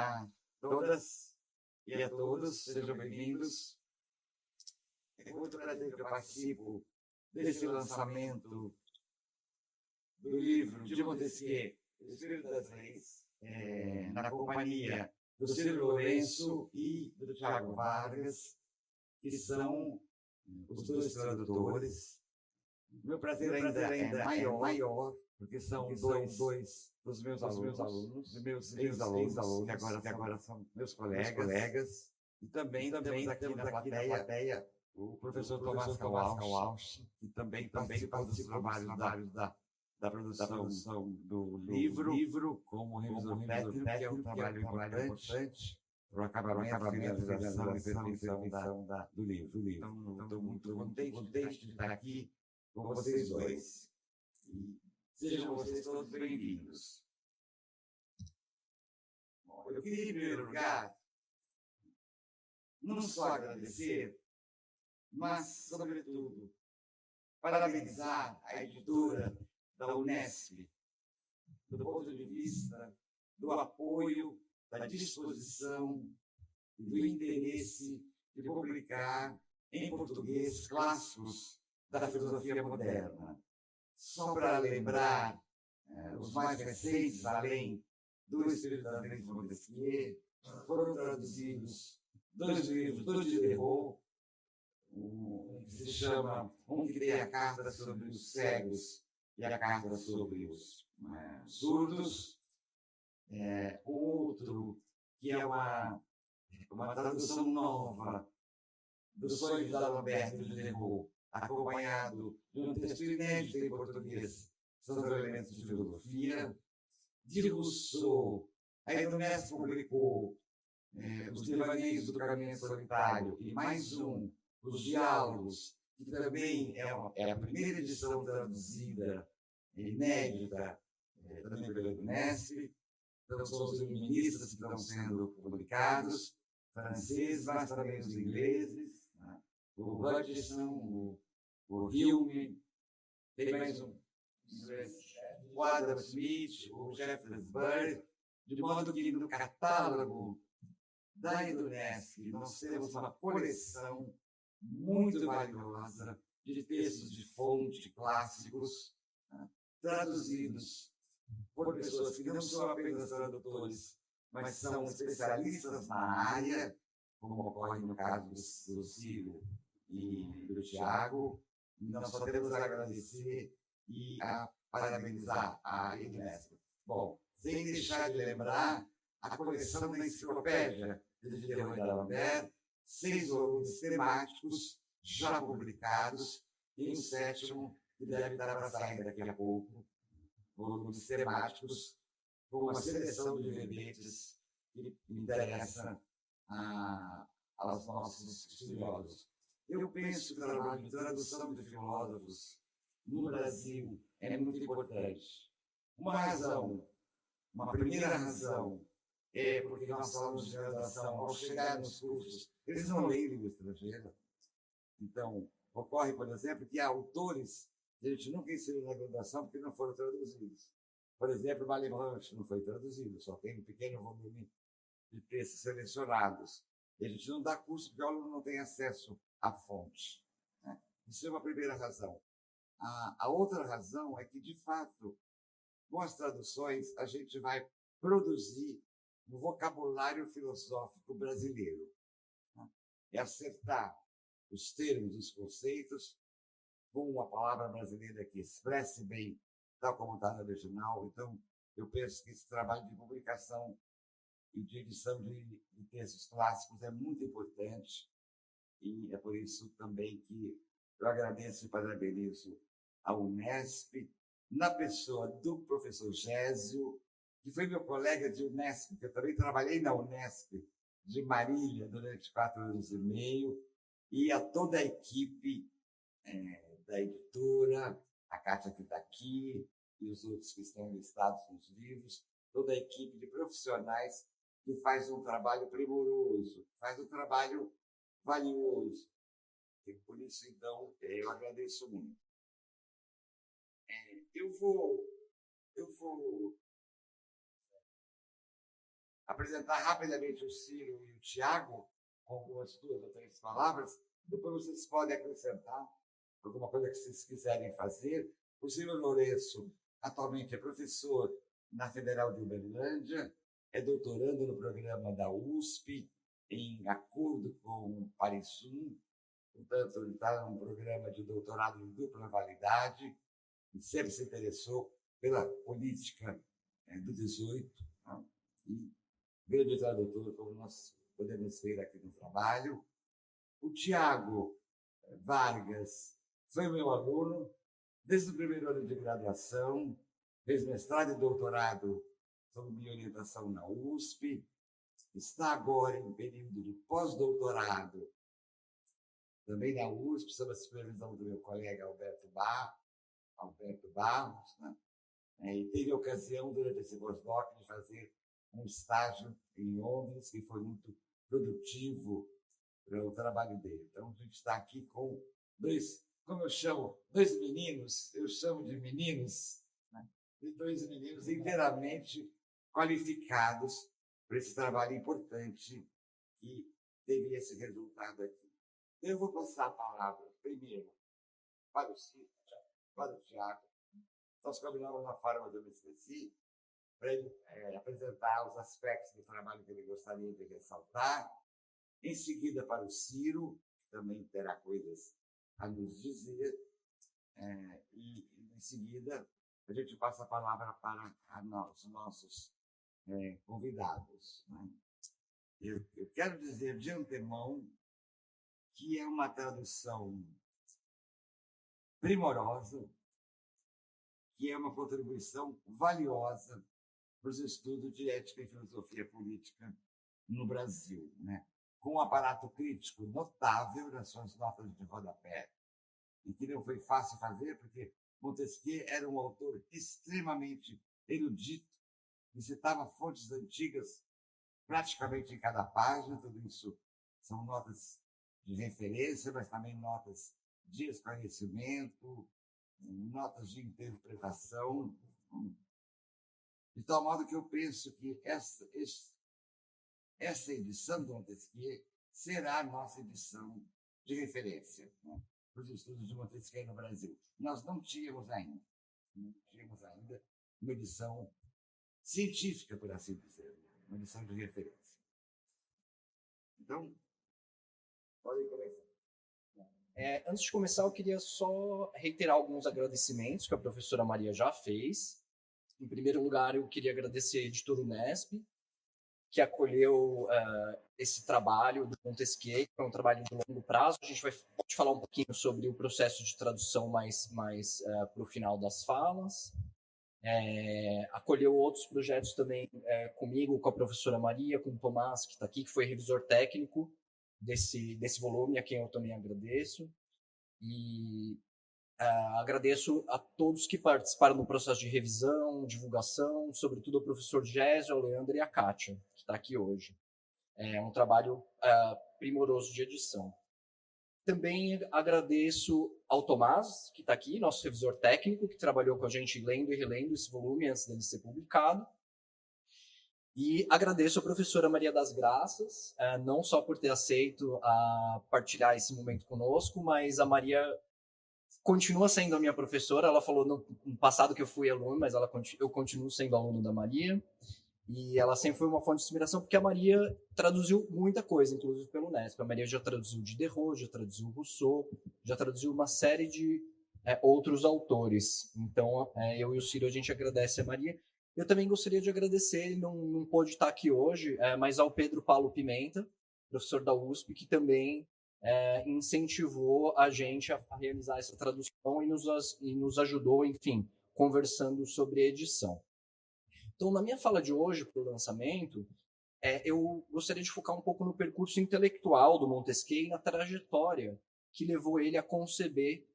a todas e a todos, sejam bem-vindos. É com muito prazer que eu participo desse lançamento do livro de Montesquieu, O Espírito das Leis, na companhia do Ciro Lourenço e do Tiago Vargas, que são os dois tradutores. Meu prazer ainda é maior, porque são dois dos meus alunos, meus ex-alunos, que agora são meus colegas, e também temos aqui na plateia o professor Tomás Kawauch, que também participa dos trabalhos da produção do livro como revisor técnico, que é um trabalho importante para o acabamento, finalização e perfeição do livro. Então, estou muito contente de estar aqui com vocês dois. E sejam vocês todos bem-vindos. Eu queria, em primeiro lugar, não só agradecer, mas, sobretudo, parabenizar a editora da Unesp, do ponto de vista do apoio, da disposição e do interesse de publicar em português clássicos da filosofia moderna. Só para lembrar os mais recentes, além do Espírito das Leis de Montesquieu, foram traduzidos 2 livros do Diderot, um que se chama, um que tem a carta sobre os cegos e a carta sobre os surdos, outro que é uma tradução nova do Sonho de D'Alembert de Diderot, acompanhado de um texto inédito em português, são os elementos de filosofia. De Rousseau, a Unesp publicou os Devaneios do Caminho Solitário e mais um, os Diálogos, que também é a primeira edição traduzida, inédita, também pela Unesp. Então, são os iluministas que estão sendo publicados, franceses, mas também os ingleses, né? O Hutchison, o Hume, tem mais um, o Adam Smith, o Jeffrey Bird, de modo que no catálogo da Unesp nós temos uma coleção muito valiosa de textos de fonte clássicos, né, traduzidos por pessoas que não são apenas tradutores, mas são especialistas na área, como ocorre no caso do Ciro e do Tiago. E nós só temos a agradecer e a parabenizar a Unesp. Bom, sem deixar de lembrar a coleção da enciclopédia de Diderot e D'Alembert, 6 volumes temáticos já publicados, e um 7º que deve estar para sair daqui a pouco, volumes temáticos, com uma seleção de verbetes que interessa aos nossos estudiosos. Eu penso que o trabalho de tradução de filósofos no Brasil é muito importante. Uma primeira razão, é porque nossos alunos de graduação, ao chegar nos cursos, eles não leem língua estrangeira. Então, ocorre, por exemplo, que há autores que a gente nunca ensinou na graduação porque não foram traduzidos. Por exemplo, Malebranche não foi traduzido, só tem um pequeno volume de textos selecionados. E a gente não dá curso porque o aluno não tem acesso à fonte, né? Isso é uma primeira razão. A outra razão é que, de fato, com as traduções, a gente vai produzir um vocabulário filosófico brasileiro, né? É acertar os termos, os conceitos, com uma palavra brasileira que expresse bem, tal como está no original. Então, eu penso que esse trabalho de publicação e de edição de textos clássicos é muito importante, e é por isso também que eu agradeço e parabenizo a Unesp, na pessoa do professor Gésio, que foi meu colega de Unesp, porque eu também trabalhei na Unesp de Marília durante 4 anos e meio, e a toda a equipe da editora, a Kátia que está aqui, e os outros que estão listados nos livros, toda a equipe de profissionais que faz um trabalho primoroso, faz um trabalho valioso. E por isso, então, eu agradeço muito. Eu vou apresentar rapidamente o Ciro e o Tiago, com algumas 2 ou 3 palavras, depois vocês podem acrescentar alguma coisa que vocês quiserem fazer. O Ciro Lourenço atualmente é professor na Federal de Uberlândia, é doutorando no programa da USP, em acordo com o Paris-1, portanto, ele está num programa de doutorado em dupla validade, e sempre se interessou pela política do 18, né? E grande tradutor, como nós podemos ver aqui no trabalho. O Tiago Vargas foi meu aluno desde o primeiro ano de graduação, fez mestrado e doutorado sob minha orientação na USP, está agora em período de pós-doutorado também na USP, sob a supervisão do meu colega Alberto Barros, né? E teve a ocasião, durante esse pós-doc, de fazer um estágio em Londres, que foi muito produtivo para o trabalho dele. Então, a gente está aqui com 2, como eu chamo, 2 meninos, eu chamo de meninos, né? E 2 meninos inteiramente qualificados para esse trabalho importante que teve esse resultado aqui. Eu vou passar a palavra primeiro para o Ciro, para o Tiago. Nós combinamos uma forma, mas eu me esqueci, para ele apresentar os aspectos do trabalho que ele gostaria de ressaltar. Em seguida, para o Ciro, que também terá coisas a nos dizer. E, em seguida, a gente passa a palavra para os nossos convidados, né? Eu quero dizer de antemão que é uma tradução primorosa, que é uma contribuição valiosa para os estudos de ética e filosofia política no Brasil, né? Com um aparato crítico notável nas suas notas de rodapé, e que não foi fácil fazer, porque Montesquieu era um autor extremamente erudito, que citava fontes antigas praticamente em cada página. Tudo isso são notas de referência, mas também notas de esclarecimento, notas de interpretação, de tal modo que eu penso que essa edição do Montesquieu será a nossa edição de referência, né, para os estudos de Montesquieu no Brasil. Nós não tínhamos ainda uma edição científica, por assim dizer, uma edição de referência. Então, podem começar. Antes de começar, eu queria só reiterar alguns agradecimentos que a professora Maria já fez. Em primeiro lugar, eu queria agradecer a editora Unesp, que acolheu esse trabalho do Montesquieu, que foi um trabalho de longo prazo. A gente pode falar um pouquinho sobre o processo de tradução mais para o final das falas. Acolheu outros projetos também comigo, com a professora Maria, com o Tomás, que está aqui, que foi revisor técnico desse volume, a quem eu também agradeço. E agradeço a todos que participaram do processo de revisão, divulgação, sobretudo ao professor Gésio, ao Leandro e a Kátia, que está aqui hoje. É um trabalho primoroso de edição. Também agradeço ao Tomás, que está aqui, nosso revisor técnico, que trabalhou com a gente lendo e relendo esse volume antes dele ser publicado. E agradeço a professora Maria das Graças, não só por ter aceito partilhar esse momento conosco, mas a Maria continua sendo a minha professora. Ela falou no passado que eu fui aluno, mas eu continuo sendo aluno da Maria. E ela sempre foi uma fonte de inspiração, porque a Maria traduziu muita coisa, inclusive pelo Unesp. A Maria já traduziu Diderot, já traduziu Rousseau, já traduziu uma série de outros autores. Então, eu e o Ciro, a gente agradece a Maria. Eu também gostaria de agradecer, ele não pôde estar aqui hoje, mas ao Pedro Paulo Pimenta, professor da USP, que também incentivou a gente a realizar essa tradução e nos ajudou, enfim, conversando sobre a edição. Então, na minha fala de hoje, para o lançamento, eu gostaria de focar um pouco no percurso intelectual do Montesquieu e na trajetória que levou ele a conceber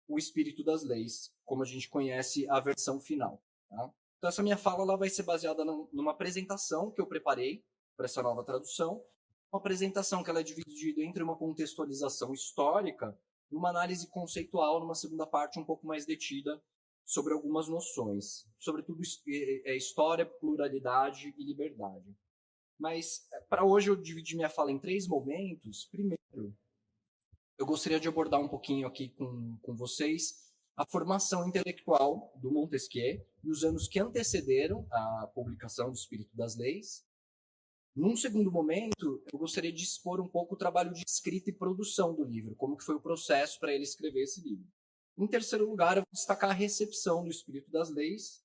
o espírito das leis, como a gente conhece a versão final. Tá? Então, essa minha fala ela vai ser baseada numa apresentação que eu preparei para essa nova tradução, uma apresentação que ela é dividida entre uma contextualização histórica e uma análise conceitual numa segunda parte um pouco mais detida sobre algumas noções, sobretudo história, pluralidade e liberdade. Mas, para hoje, eu dividi minha fala em 3 momentos. Primeiro, eu gostaria de abordar um pouquinho aqui com vocês a formação intelectual do Montesquieu e os anos que antecederam a publicação do Espírito das Leis. Num segundo momento, eu gostaria de expor um pouco o trabalho de escrita e produção do livro, como que foi o processo para ele escrever esse livro. Em terceiro lugar, eu vou destacar a recepção do Espírito das Leis,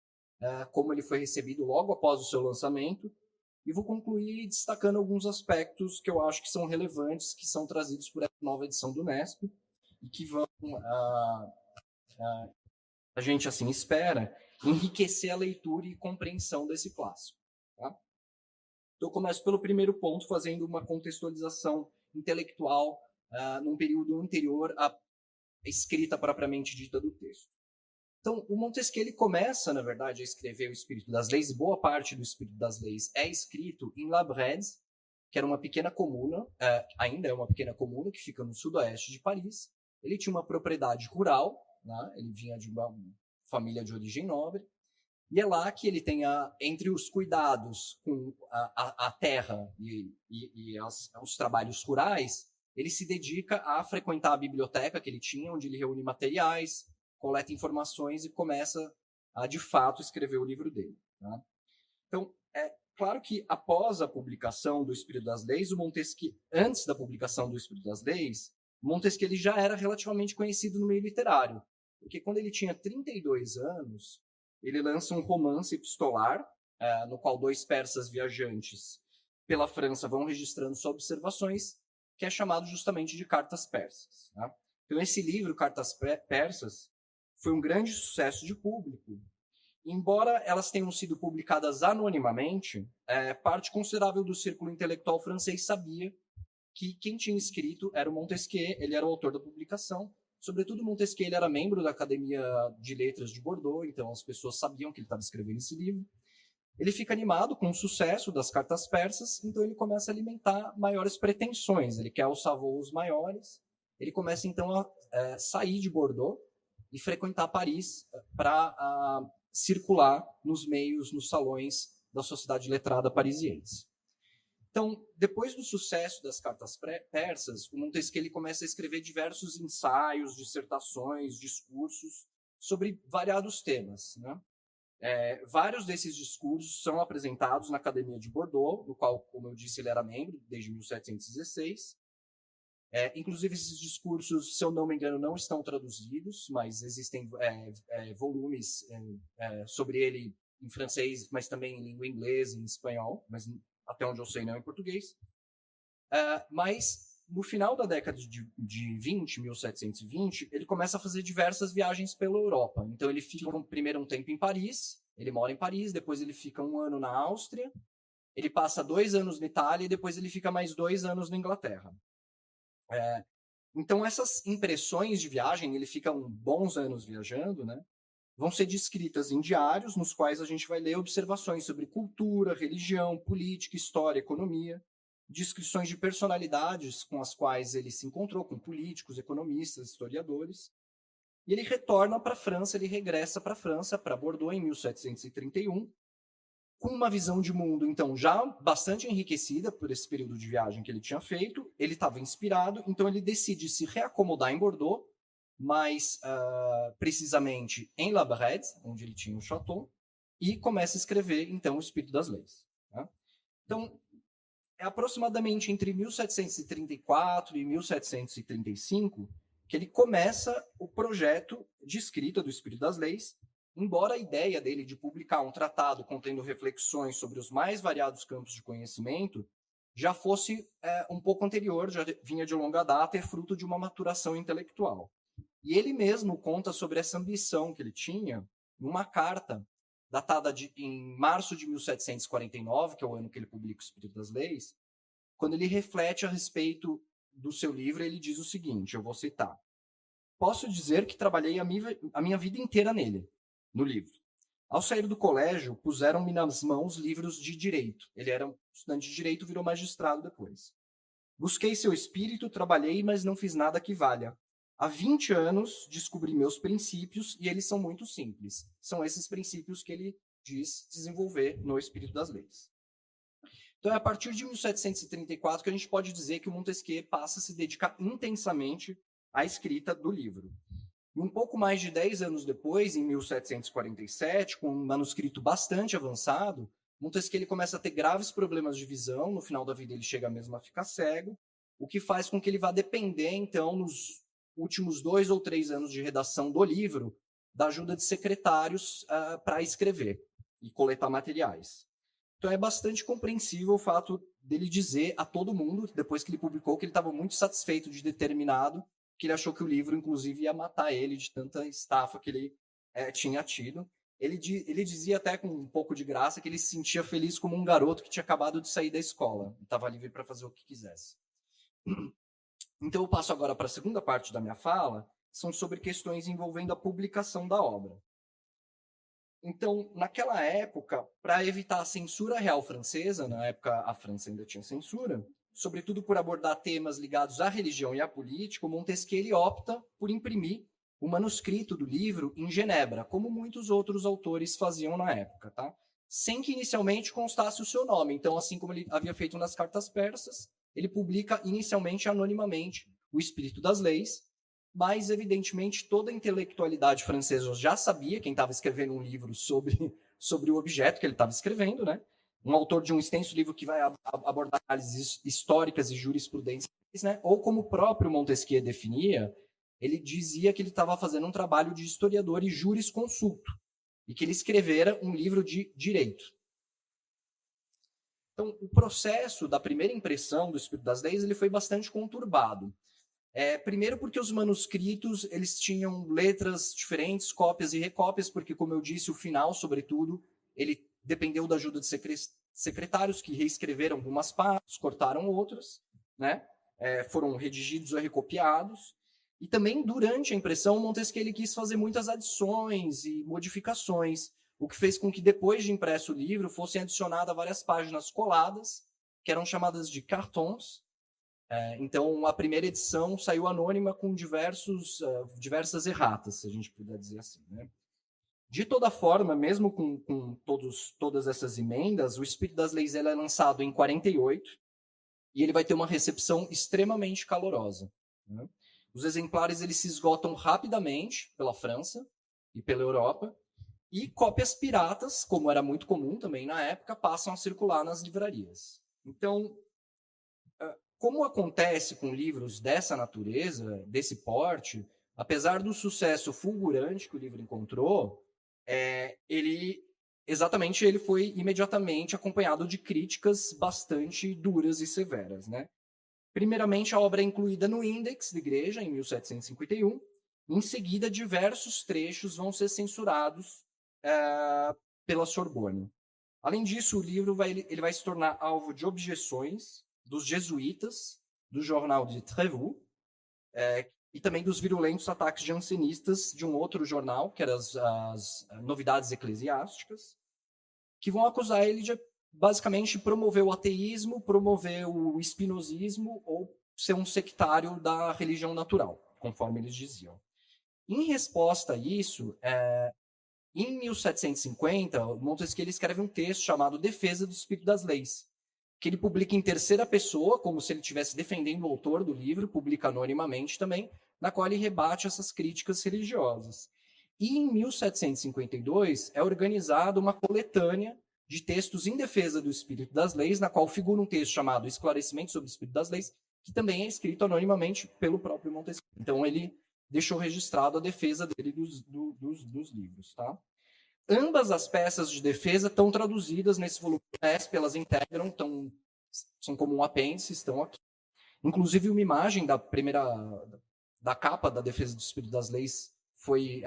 como ele foi recebido logo após o seu lançamento, e vou concluir destacando alguns aspectos que eu acho que são relevantes, que são trazidos por essa nova edição do Nesp, e que vão, a gente assim espera, enriquecer a leitura e compreensão desse clássico. Tá? Então, eu começo pelo primeiro ponto, fazendo uma contextualização intelectual num período anterior à escrita propriamente dita do texto. Então, o Montesquieu ele começa, na verdade, a escrever o Espírito das Leis, e boa parte do Espírito das Leis é escrito em La Brède, que era uma pequena comuna, ainda é uma pequena comuna, que fica no sudoeste de Paris. Ele tinha uma propriedade rural, né? Ele vinha de uma família de origem nobre, e é lá que ele tem, entre os cuidados com a terra e os trabalhos rurais, ele se dedica a frequentar a biblioteca que ele tinha, onde ele reúne materiais, coleta informações e começa a, de fato, escrever o livro dele. Tá? Então, é claro que após a publicação do Espírito das Leis, o Montesquieu, antes da publicação do Espírito das Leis, Montesquieu ele já era relativamente conhecido no meio literário, porque quando ele tinha 32 anos, ele lança um romance epistolar, no qual 2 persas viajantes pela França vão registrando suas observações, que é chamado justamente de Cartas Persas. Tá? Então, esse livro, Cartas Persas, foi um grande sucesso de público. Embora elas tenham sido publicadas anonimamente, parte considerável do círculo intelectual francês sabia que quem tinha escrito era o Montesquieu, ele era o autor da publicação. Sobretudo, Montesquieu ele era membro da Academia de Letras de Bordeaux, então as pessoas sabiam que ele estava escrevendo esse livro. Ele fica animado com o sucesso das Cartas Persas, então ele começa a alimentar maiores pretensões, ele quer alçar voos maiores, ele começa então a sair de Bordeaux e frequentar Paris para circular nos meios, nos salões da sociedade letrada parisiense. Então, depois do sucesso das Cartas Persas, o Montesquieu ele começa a escrever diversos ensaios, dissertações, discursos sobre variados temas. Né? Vários desses discursos são apresentados na Academia de Bordeaux, no qual, como eu disse, ele era membro desde 1716. Inclusive, esses discursos, se eu não me engano, não estão traduzidos, mas existem volumes sobre ele em francês, mas também em língua inglesa, em espanhol, mas até onde eu sei não em português. Mas, no final da década de 20, 1720, ele começa a fazer diversas viagens pela Europa. Então, ele fica primeiro um tempo em Paris, ele mora em Paris, depois ele fica 1 ano na Áustria, ele passa 2 anos na Itália e depois ele fica mais 2 anos na Inglaterra. Então, essas impressões de viagem, ele fica bons anos viajando, né? Vão ser descritas em diários, nos quais a gente vai ler observações sobre cultura, religião, política, história, economia, descrições de personalidades com as quais ele se encontrou, com políticos, economistas, historiadores. E ele retorna para a França, ele regressa para a França, para Bordeaux, em 1731, com uma visão de mundo, então, já bastante enriquecida por esse período de viagem que ele tinha feito. Ele estava inspirado, então ele decide se reacomodar em Bordeaux, mais precisamente em La Brède, onde ele tinha um château, e começa a escrever, então, o Espírito das Leis. Tá? Então, é aproximadamente entre 1734 e 1735 que ele começa o projeto de escrita do Espírito das Leis, embora a ideia dele de publicar um tratado contendo reflexões sobre os mais variados campos de conhecimento já fosse um pouco anterior, já vinha de longa data e fruto de uma maturação intelectual. E ele mesmo conta sobre essa ambição que ele tinha numa carta datada em março de 1749, que é o ano que ele publica o Espírito das Leis. Quando ele reflete a respeito do seu livro, ele diz o seguinte, eu vou citar: posso dizer que trabalhei a minha vida inteira nele, no livro. Ao sair do colégio, puseram-me nas mãos livros de direito. Ele era um estudante de direito, virou magistrado depois. Busquei seu espírito, trabalhei, mas não fiz nada que valha. Há 20 anos descobri meus princípios e eles são muito simples. São esses princípios que ele diz desenvolver no Espírito das Leis. Então é a partir de 1734 que a gente pode dizer que o Montesquieu passa a se dedicar intensamente à escrita do livro. E um pouco mais de 10 anos depois, em 1747, com um manuscrito bastante avançado, Montesquieu ele começa a ter graves problemas de visão, no final da vida ele chega mesmo a ficar cego, o que faz com que ele vá depender, então, nos últimos 2 ou 3 anos de redação do livro, da ajuda de secretários para escrever e coletar materiais. Então é bastante compreensível o fato dele dizer a todo mundo, depois que ele publicou, que ele estava muito satisfeito de determinado, que ele achou que o livro, inclusive, ia matar ele de tanta estafa que ele tinha tido. Ele dizia até com um pouco de graça que ele se sentia feliz como um garoto que tinha acabado de sair da escola e estava livre para fazer o que quisesse. Então eu passo agora para a segunda parte da minha fala, são sobre questões envolvendo a publicação da obra. Então, naquela época, para evitar a censura real francesa, na época a França ainda tinha censura, sobretudo por abordar temas ligados à religião e à política, o Montesquieu ele opta por imprimir o manuscrito do livro em Genebra, como muitos outros autores faziam na época, tá? Sem que inicialmente constasse o seu nome. Então, assim como ele havia feito nas cartas persas, ele publica inicialmente anonimamente o Espírito das Leis, mas, evidentemente, toda a intelectualidade francesa já sabia, quem estava escrevendo um livro sobre o objeto que ele estava escrevendo, né? Um autor de um extenso livro que vai abordar análises históricas e jurisprudências, né? Ou como o próprio Montesquieu definia, ele dizia que ele estava fazendo um trabalho de historiador e jurisconsulto, e que ele escrevera um livro de direito. Então, o processo da primeira impressão do Espírito das Leis ele foi bastante conturbado. Primeiro porque os manuscritos eles tinham letras diferentes, cópias e recópias, porque, como eu disse, o final, sobretudo, ele dependeu da ajuda de secretários que reescreveram algumas partes, cortaram outras, né? Foram redigidos ou recopiados. E também, durante a impressão, Montesquieu ele quis fazer muitas adições e modificações, o que fez com que, depois de impresso o livro, fossem adicionadas várias páginas coladas, que eram chamadas de cartons. Então, a primeira edição saiu anônima com diversas erratas, se a gente puder dizer assim, né? De toda forma, mesmo com todas essas emendas, o Espírito das Leis é lançado em 48 e ele vai ter uma recepção extremamente calorosa, né? Os exemplares eles se esgotam rapidamente pela França e pela Europa, e cópias piratas, como era muito comum também na época, passam a circular nas livrarias. Então, como acontece com livros dessa natureza, desse porte, apesar do sucesso fulgurante que o livro encontrou, ele foi imediatamente acompanhado de críticas bastante duras e severas, né? Primeiramente, a obra é incluída no Índex da Igreja, em 1751. Em seguida, diversos trechos vão ser censurados pela Sorbonne. Além disso, o livro ele vai se tornar alvo de objeções dos jesuítas, do jornal de Trevoux, e também dos virulentos ataques jansenistas de um outro jornal, que era as Novidades Eclesiásticas, que vão acusar ele de, basicamente, promover o ateísmo, promover o espinosismo ou ser um sectário da religião natural, conforme eles diziam. Em resposta a isso, em 1750, Montesquieu escreve um texto chamado Defesa do Espírito das Leis, que ele publica em terceira pessoa, como se ele estivesse defendendo o autor do livro, publica anonimamente também, na qual ele rebate essas críticas religiosas. E em 1752 é organizada uma coletânea de textos em defesa do Espírito das Leis, na qual figura um texto chamado Esclarecimento sobre o Espírito das Leis, que também é escrito anonimamente pelo próprio Montesquieu. Então ele deixou registrado a defesa dele dos livros, tá? Ambas as peças de defesa estão traduzidas nesse volume do Nesp, elas integram, são como um apêndice, estão aqui. Inclusive, uma imagem da capa da Defesa do Espírito das Leis foi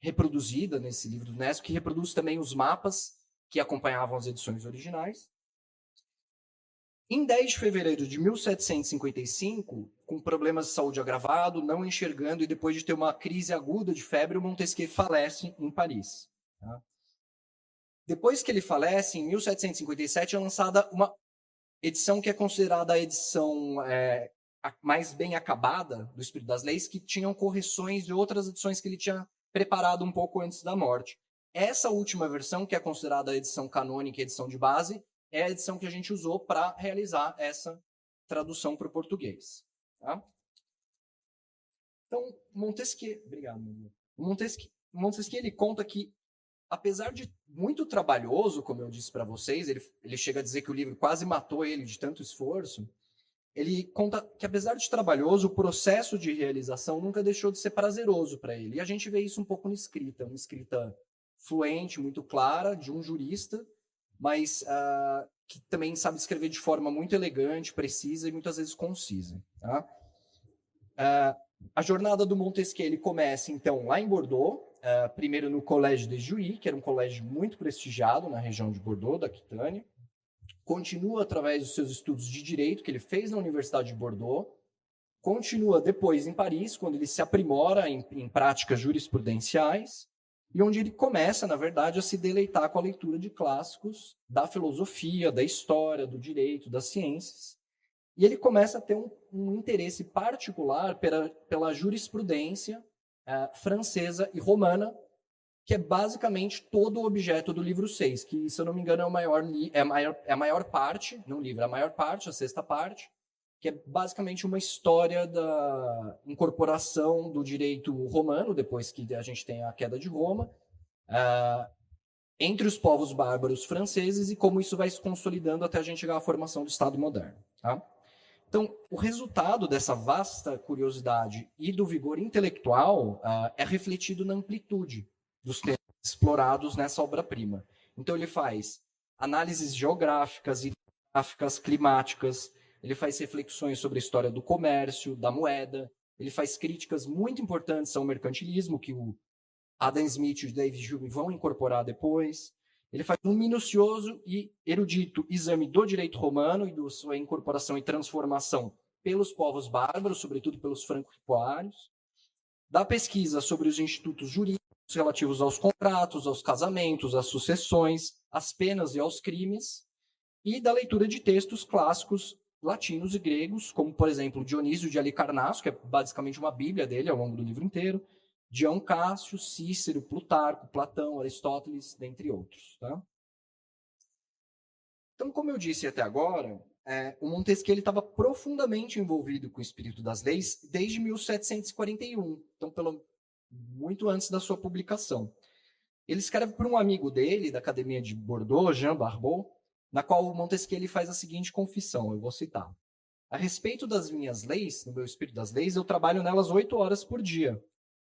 reproduzida nesse livro do Nesp, que reproduz também os mapas que acompanhavam as edições originais. Em 10 de fevereiro de 1755, com problemas de saúde agravado, não enxergando e depois de ter uma crise aguda de febre, o Montesquieu falece em Paris. Tá? Depois que ele falece, em 1757, é lançada uma edição que é considerada a edição mais bem acabada do Espírito das Leis, que tinham correções de outras edições que ele tinha preparado um pouco antes da morte. Essa última versão, que é considerada a edição canônica e edição de base, é a edição que a gente usou para realizar essa tradução para o português. Tá? Então, Montesquieu, obrigado. Montesquieu ele conta que, apesar de muito trabalhoso, como eu disse para vocês, ele chega a dizer que o livro quase matou ele de tanto esforço. Ele conta que, apesar de trabalhoso, o processo de realização nunca deixou de ser prazeroso para ele. E a gente vê isso um pouco na escrita, uma escrita fluente, muito clara, de um jurista, mas que também sabe escrever de forma muito elegante, precisa e muitas vezes concisa. Tá? A jornada do Montesquieu ele começa, então, lá em Bordeaux, primeiro no Collège de Juilly, que era um colégio muito prestigiado na região de Bordeaux, da Aquitânia. Continua através dos seus estudos de direito, que ele fez na Universidade de Bordeaux. Continua depois em Paris, quando ele se aprimora em práticas jurisprudenciais, e onde ele começa, na verdade, a se deleitar com a leitura de clássicos da filosofia, da história, do direito, das ciências. E ele começa a ter um interesse particular pela jurisprudência francesa e romana, que é basicamente todo o objeto do livro 6, que, se eu não me engano, é a maior parte, não livro, é a maior parte, a sexta parte, que é basicamente uma história da incorporação do direito romano, depois que a gente tem a queda de Roma, entre os povos bárbaros franceses e como isso vai se consolidando até a gente chegar à formação do Estado moderno. Tá? Então, o resultado dessa vasta curiosidade e do vigor intelectual é refletido na amplitude dos temas explorados nessa obra-prima. Então, ele faz análises geográficas, hidrográficas, climáticas, ele faz reflexões sobre a história do comércio, da moeda, ele faz críticas muito importantes ao mercantilismo, que o Adam Smith e o David Hume vão incorporar depois. Ele faz um minucioso e erudito exame do direito romano e da sua incorporação e transformação pelos povos bárbaros, sobretudo pelos franco-ripuários, da pesquisa sobre os institutos jurídicos relativos aos contratos, aos casamentos, às sucessões, às penas e aos crimes, e da leitura de textos clássicos latinos e gregos, como, por exemplo, Dionísio de Halicarnasso, que é basicamente uma bíblia dele ao longo do livro inteiro, Dion Cássio, Cícero, Plutarco, Platão, Aristóteles, dentre outros. Tá? Então, como eu disse até agora, o Montesquieu estava profundamente envolvido com o espírito das leis desde 1741, então muito antes da sua publicação. Ele escreve para um amigo dele, da Academia de Bordeaux, Jean Barbot, na qual o Montesquieu ele faz a seguinte confissão, eu vou citar. A respeito das minhas leis, no meu espírito das leis, eu trabalho nelas 8 horas por dia.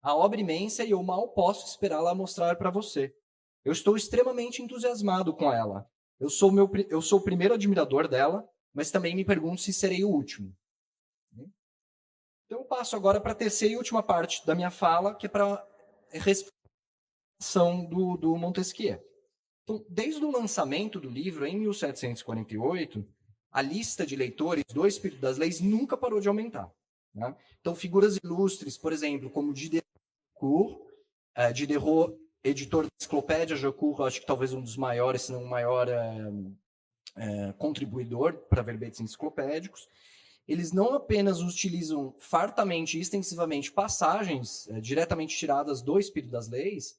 A obra imensa e eu mal posso esperá-la mostrar para você. Eu estou extremamente entusiasmado com ela. Eu sou o primeiro admirador dela, mas também me pergunto se serei o último. Então eu passo agora para a terceira e última parte da minha fala, que é para a respeitação do Montesquieu. Então, desde o lançamento do livro, em 1748, a lista de leitores do Espírito das Leis nunca parou de aumentar. Né? Então, figuras ilustres, por exemplo, como Diderot, editor da Enciclopédia Jaucourt, acho que talvez um dos maiores, se não o maior contribuidor para verbetes enciclopédicos, eles não apenas utilizam fartamente e extensivamente passagens diretamente tiradas do Espírito das Leis,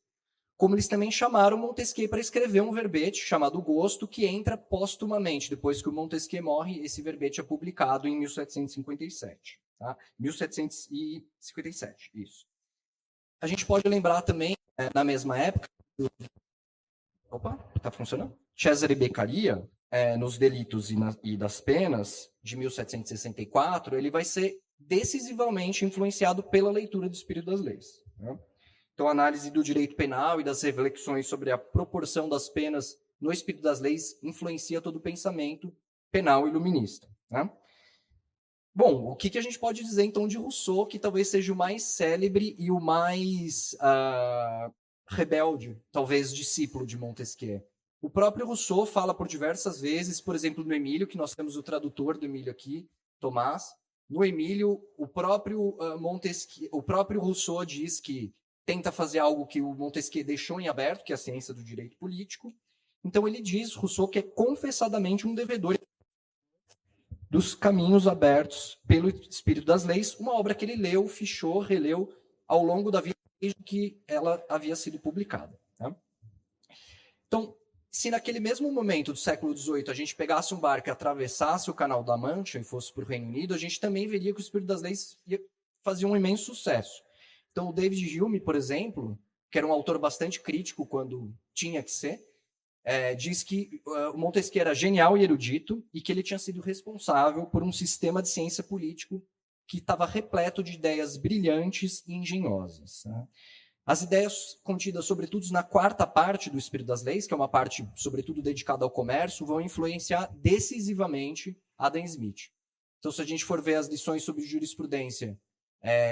como eles também chamaram Montesquieu para escrever um verbete chamado Gosto, que entra póstumamente. Depois que o Montesquieu morre, esse verbete é publicado em 1757. Tá? 1757, isso. A gente pode lembrar também, na mesma época, opa, está funcionando? Cesare Beccaria, nos Delitos e das Penas, de 1764, ele vai ser decisivamente influenciado pela leitura do Espírito das Leis. Né? Então, a análise do direito penal e das reflexões sobre a proporção das penas no Espírito das Leis influencia todo o pensamento penal iluminista. Né? Bom, o que a gente pode dizer, então, de Rousseau, que talvez seja o mais célebre e o mais rebelde, talvez, discípulo de Montesquieu? O próprio Rousseau fala por diversas vezes, por exemplo, no Emílio, que nós temos o tradutor do Emílio aqui, Tomás. No Emílio, o próprio Rousseau diz que tenta fazer algo que o Montesquieu deixou em aberto, que é a ciência do direito político. Então, ele diz, Rousseau, que é confessadamente um devedor dos caminhos abertos pelo Espírito das Leis, uma obra que ele leu, fichou, releu ao longo da vida desde que ela havia sido publicada. Tá? Então, se naquele mesmo momento do século XVIII a gente pegasse um barco e atravessasse o Canal da Mancha e fosse para o Reino Unido, a gente também veria que o Espírito das Leis fazia um imenso sucesso. Então, o David Hume, por exemplo, que era um autor bastante crítico quando tinha que ser, diz que o Montesquieu era genial e erudito e que ele tinha sido responsável por um sistema de ciência político que estava repleto de ideias brilhantes e engenhosas. Né? As ideias contidas, sobretudo, na quarta parte do Espírito das Leis, que é uma parte, sobretudo, dedicada ao comércio, vão influenciar decisivamente Adam Smith. Então, se a gente for ver as lições sobre jurisprudência,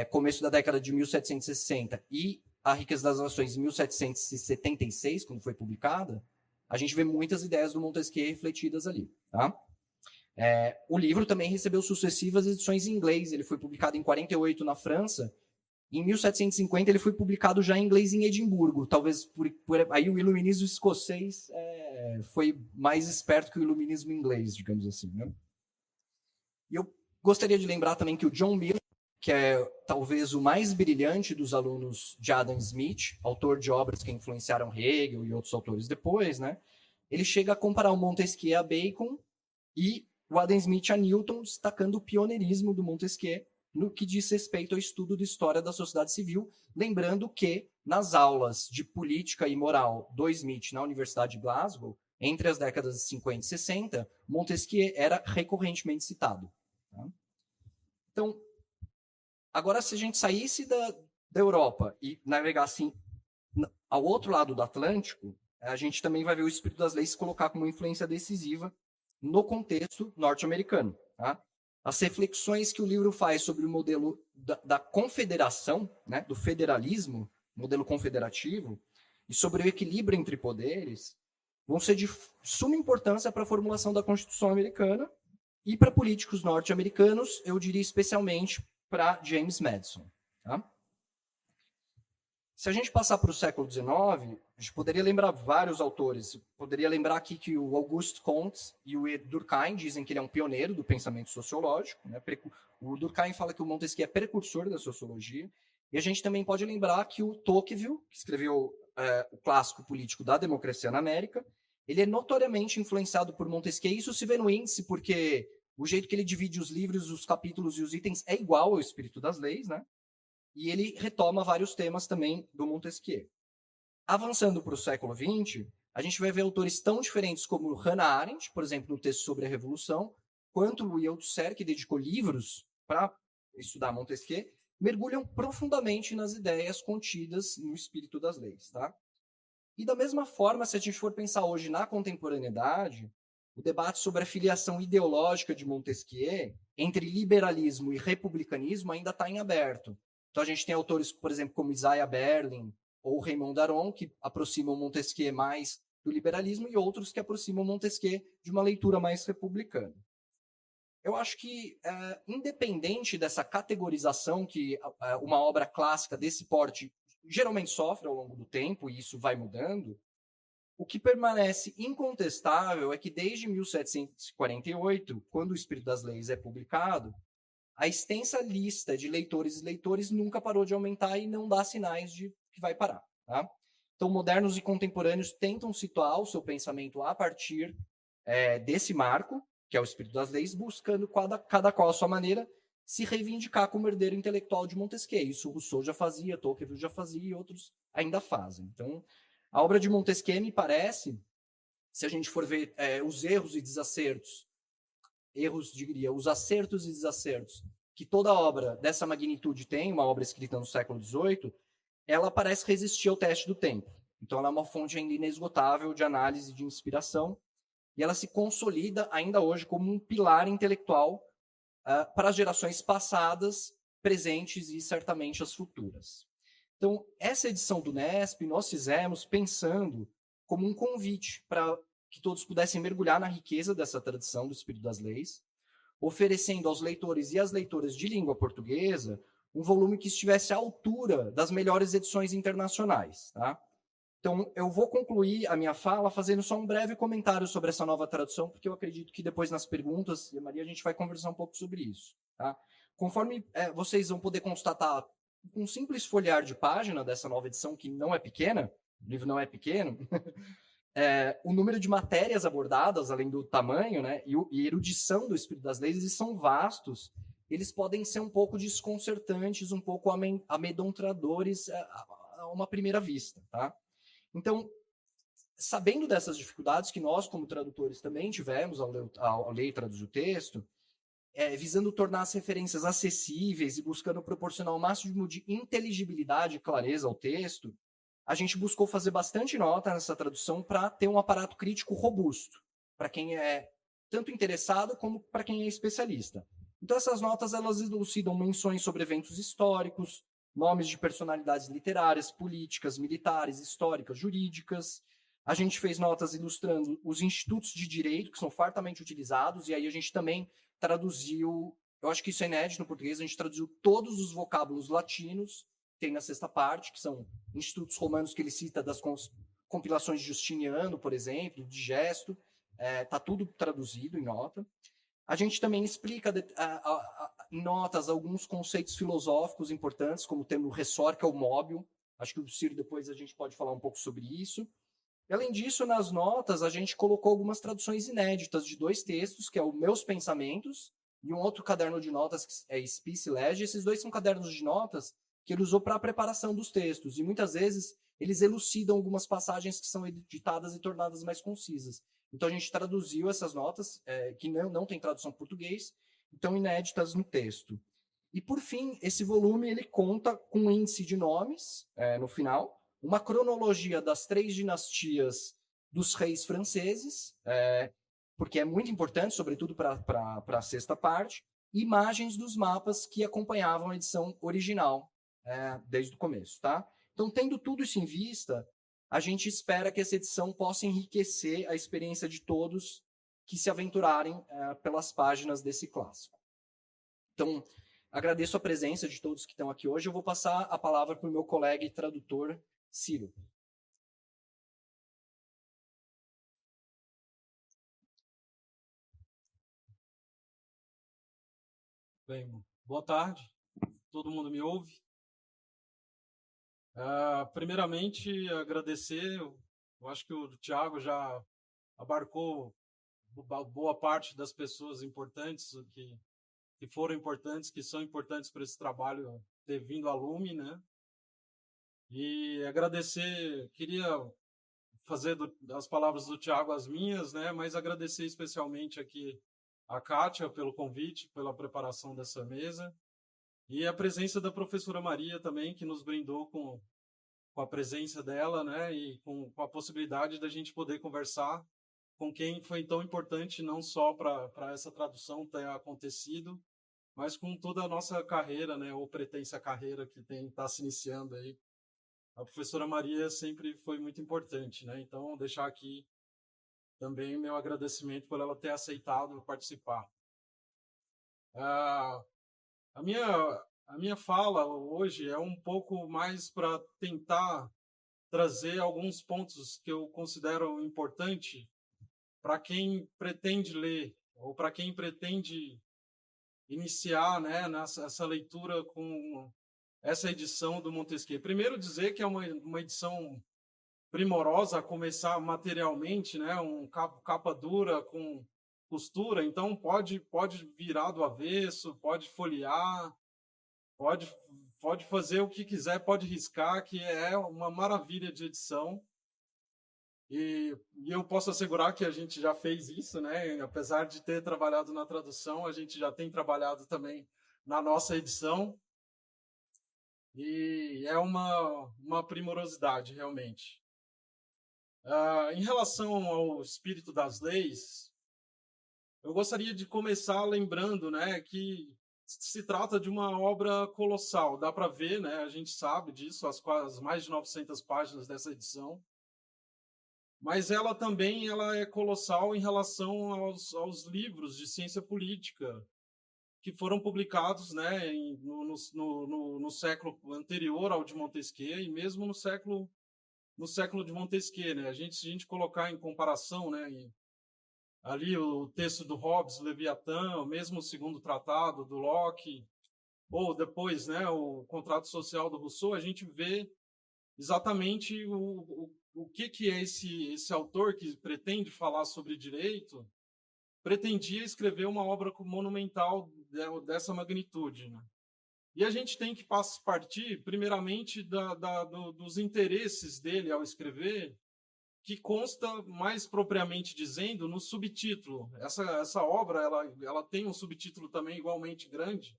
começo da década de 1760 e A Riqueza das Nações, em 1776, quando foi publicada, a gente vê muitas ideias do Montesquieu refletidas ali. Tá? O livro também recebeu sucessivas edições em inglês. Ele foi publicado em 48 na França. Em 1750 ele foi publicado já em inglês em Edimburgo. Talvez aí o iluminismo escocês foi mais esperto que o iluminismo inglês, digamos assim. Né? E eu gostaria de lembrar também que o John Milton, que é talvez o mais brilhante dos alunos de Adam Smith, autor de obras que influenciaram Hegel e outros autores depois, né? Ele chega a comparar o Montesquieu a Bacon e o Adam Smith a Newton, destacando o pioneirismo do Montesquieu no que diz respeito ao estudo da história da sociedade civil, lembrando que nas aulas de política e moral do Smith na Universidade de Glasgow, entre as décadas de 50 e 60, Montesquieu era recorrentemente citado. Tá? Então, agora, se a gente saísse da Europa e navegasse ao outro lado do Atlântico, a gente também vai ver o Espírito das Leis se colocar como influência decisiva no contexto norte-americano. Tá? As reflexões que o livro faz sobre o modelo da confederação, né, do federalismo, modelo confederativo, e sobre o equilíbrio entre poderes, vão ser de suma importância para a formulação da Constituição americana e para políticos norte-americanos, eu diria especialmente para James Madison. Tá? Se a gente passar para o século XIX, a gente poderia lembrar vários autores. Poderia lembrar aqui que o Auguste Comte e o Durkheim dizem que ele é um pioneiro do pensamento sociológico. Né? O Durkheim fala que o Montesquieu é precursor da sociologia. E a gente também pode lembrar que o Tocqueville, que escreveu o clássico político da democracia na América, ele é notoriamente influenciado por Montesquieu. E isso se vê no índice, porque o jeito que ele divide os livros, os capítulos e os itens é igual ao Espírito das Leis, né? E ele retoma vários temas também do Montesquieu. Avançando para o século XX, a gente vai ver autores tão diferentes como Hannah Arendt, por exemplo, no texto sobre a Revolução, quanto o Louis Althusser, que dedicou livros para estudar Montesquieu, mergulham profundamente nas ideias contidas no Espírito das Leis. Tá? E da mesma forma, se a gente for pensar hoje na contemporaneidade, o debate sobre a filiação ideológica de Montesquieu entre liberalismo e republicanismo ainda está em aberto. Então, a gente tem autores, por exemplo, como Isaiah Berlin ou Raymond Aron, que aproximam Montesquieu mais do liberalismo, e outros que aproximam Montesquieu de uma leitura mais republicana. Eu acho que, independente dessa categorização que uma obra clássica desse porte geralmente sofre ao longo do tempo, e isso vai mudando, o que permanece incontestável é que desde 1748, quando o Espírito das Leis é publicado, a extensa lista de leitores e leitores nunca parou de aumentar e não dá sinais de que vai parar. Tá? Então, modernos e contemporâneos tentam situar o seu pensamento a partir desse marco, que é o Espírito das Leis, buscando cada qual a sua maneira se reivindicar como herdeiro intelectual de Montesquieu. Isso Rousseau já fazia, Tocqueville já fazia e outros ainda fazem. Então, a obra de Montesquieu, me parece, se a gente for ver os erros e desacertos, os acertos e desacertos que toda obra dessa magnitude tem, uma obra escrita no século XVIII, ela parece resistir ao teste do tempo. Então, ela é uma fonte ainda inesgotável de análise e de inspiração, e ela se consolida ainda hoje como um pilar intelectual para as gerações passadas, presentes e certamente as futuras. Então, essa edição do NESP nós fizemos pensando como um convite para que todos pudessem mergulhar na riqueza dessa tradição do Espírito das Leis, oferecendo aos leitores e às leitoras de língua portuguesa um volume que estivesse à altura das melhores edições internacionais. Tá? Então, eu vou concluir a minha fala fazendo só um breve comentário sobre essa nova tradução, porque eu acredito que depois nas perguntas, e a Maria, a gente vai conversar um pouco sobre isso. Tá? Conforme vocês vão poder constatar um simples folhear de página dessa nova edição, que não é pequena, o livro não é pequeno, o número de matérias abordadas, além do tamanho, né, e erudição do espírito das leis, eles são vastos. Eles podem ser um pouco desconcertantes, um pouco amedrontadores a uma primeira vista, tá? Então, sabendo dessas dificuldades que nós, como tradutores, também tivemos ao ler e traduzir o texto, visando tornar as referências acessíveis e buscando proporcionar o máximo de inteligibilidade e clareza ao texto, a gente buscou fazer bastante nota nessa tradução para ter um aparato crítico robusto, para quem é tanto interessado como para quem é especialista. Então, essas notas elas elucidam menções sobre eventos históricos, nomes de personalidades literárias, políticas, militares, históricas, jurídicas. A gente fez notas ilustrando os institutos de direito, que são fartamente utilizados, e aí a gente também traduziu, eu acho que isso é inédito no português, a gente traduziu todos os vocábulos latinos, tem na sexta parte, que são institutos romanos que ele cita das compilações de Justiniano, por exemplo, de Gesto, está tudo traduzido em nota. A gente também explica em notas alguns conceitos filosóficos importantes, como o termo ressorca ou móbil. Acho que o Ciro depois a gente pode falar um pouco sobre isso. E, além disso, nas notas, a gente colocou algumas traduções inéditas de 2 textos, que é o Meus Pensamentos e um outro caderno de notas, que é Spice Lege. Esses 2 são cadernos de notas que ele usou para a preparação dos textos. E, muitas vezes, eles elucidam algumas passagens que são editadas e tornadas mais concisas. Então, a gente traduziu essas notas, que não tem tradução em português, então inéditas no texto. E, por fim, esse volume ele conta com um índice de nomes no final, uma cronologia das 3 dinastias dos reis franceses, porque é muito importante, sobretudo para a sexta parte, imagens dos mapas que acompanhavam a edição original desde o começo. Tá? Então, tendo tudo isso em vista, a gente espera que essa edição possa enriquecer a experiência de todos que se aventurarem pelas páginas desse clássico. Então, agradeço a presença de todos que estão aqui hoje. Eu vou passar a palavra para o meu colega e tradutor, Ciro. Bem, boa tarde. Todo mundo me ouve? Primeiramente, agradecer. Eu acho que o Thiago já abarcou boa parte das pessoas importantes que foram importantes, que são importantes para esse trabalho ter vindo a lume, né? E agradecer, queria fazer das palavras do Thiago as minhas, né? Mas agradecer especialmente aqui a Kátia pelo convite, pela preparação dessa mesa. E a presença da professora Maria também, que nos brindou com a presença dela, né? E com a possibilidade da gente poder conversar com quem foi tão importante, não só para essa tradução ter acontecido, mas com toda a nossa carreira, né? Ou pretensa carreira que está se iniciando aí. A professora Maria sempre foi muito importante, né? Então, deixar aqui também meu agradecimento por ela ter aceitado participar. A minha fala hoje é um pouco mais para tentar trazer alguns pontos que eu considero importante para quem pretende ler ou para quem pretende iniciar, né, essa leitura com essa edição do Montesquieu. Primeiro dizer que é uma edição primorosa, a começar materialmente, né, capa dura com costura, então pode virar do avesso, pode folhear, pode fazer o que quiser, pode riscar, que é uma maravilha de edição. E eu posso assegurar que a gente já fez isso, né? Apesar de ter trabalhado na tradução, a gente já tem trabalhado também na nossa edição. E é uma primorosidade, realmente. Em relação ao espírito das leis, eu gostaria de começar lembrando, né, que se trata de uma obra colossal. Dá para ver, né, a gente sabe disso, as mais de 900 páginas dessa edição. Mas ela também é colossal em relação aos livros de ciência política que foram publicados, né, no século anterior ao de Montesquieu e mesmo no século de Montesquieu, né? Se a gente colocar em comparação, né, ali o texto do Hobbes, Leviatã, mesmo o segundo tratado do Locke, ou depois, né, o contrato social do Rousseau, a gente vê exatamente o que é esse autor que pretende falar sobre direito, pretendia escrever uma obra monumental dessa magnitude, né? E a gente tem que partir, primeiramente, dos interesses dele ao escrever, que consta, mais propriamente dizendo, no subtítulo. Essa obra ela tem um subtítulo também igualmente grande,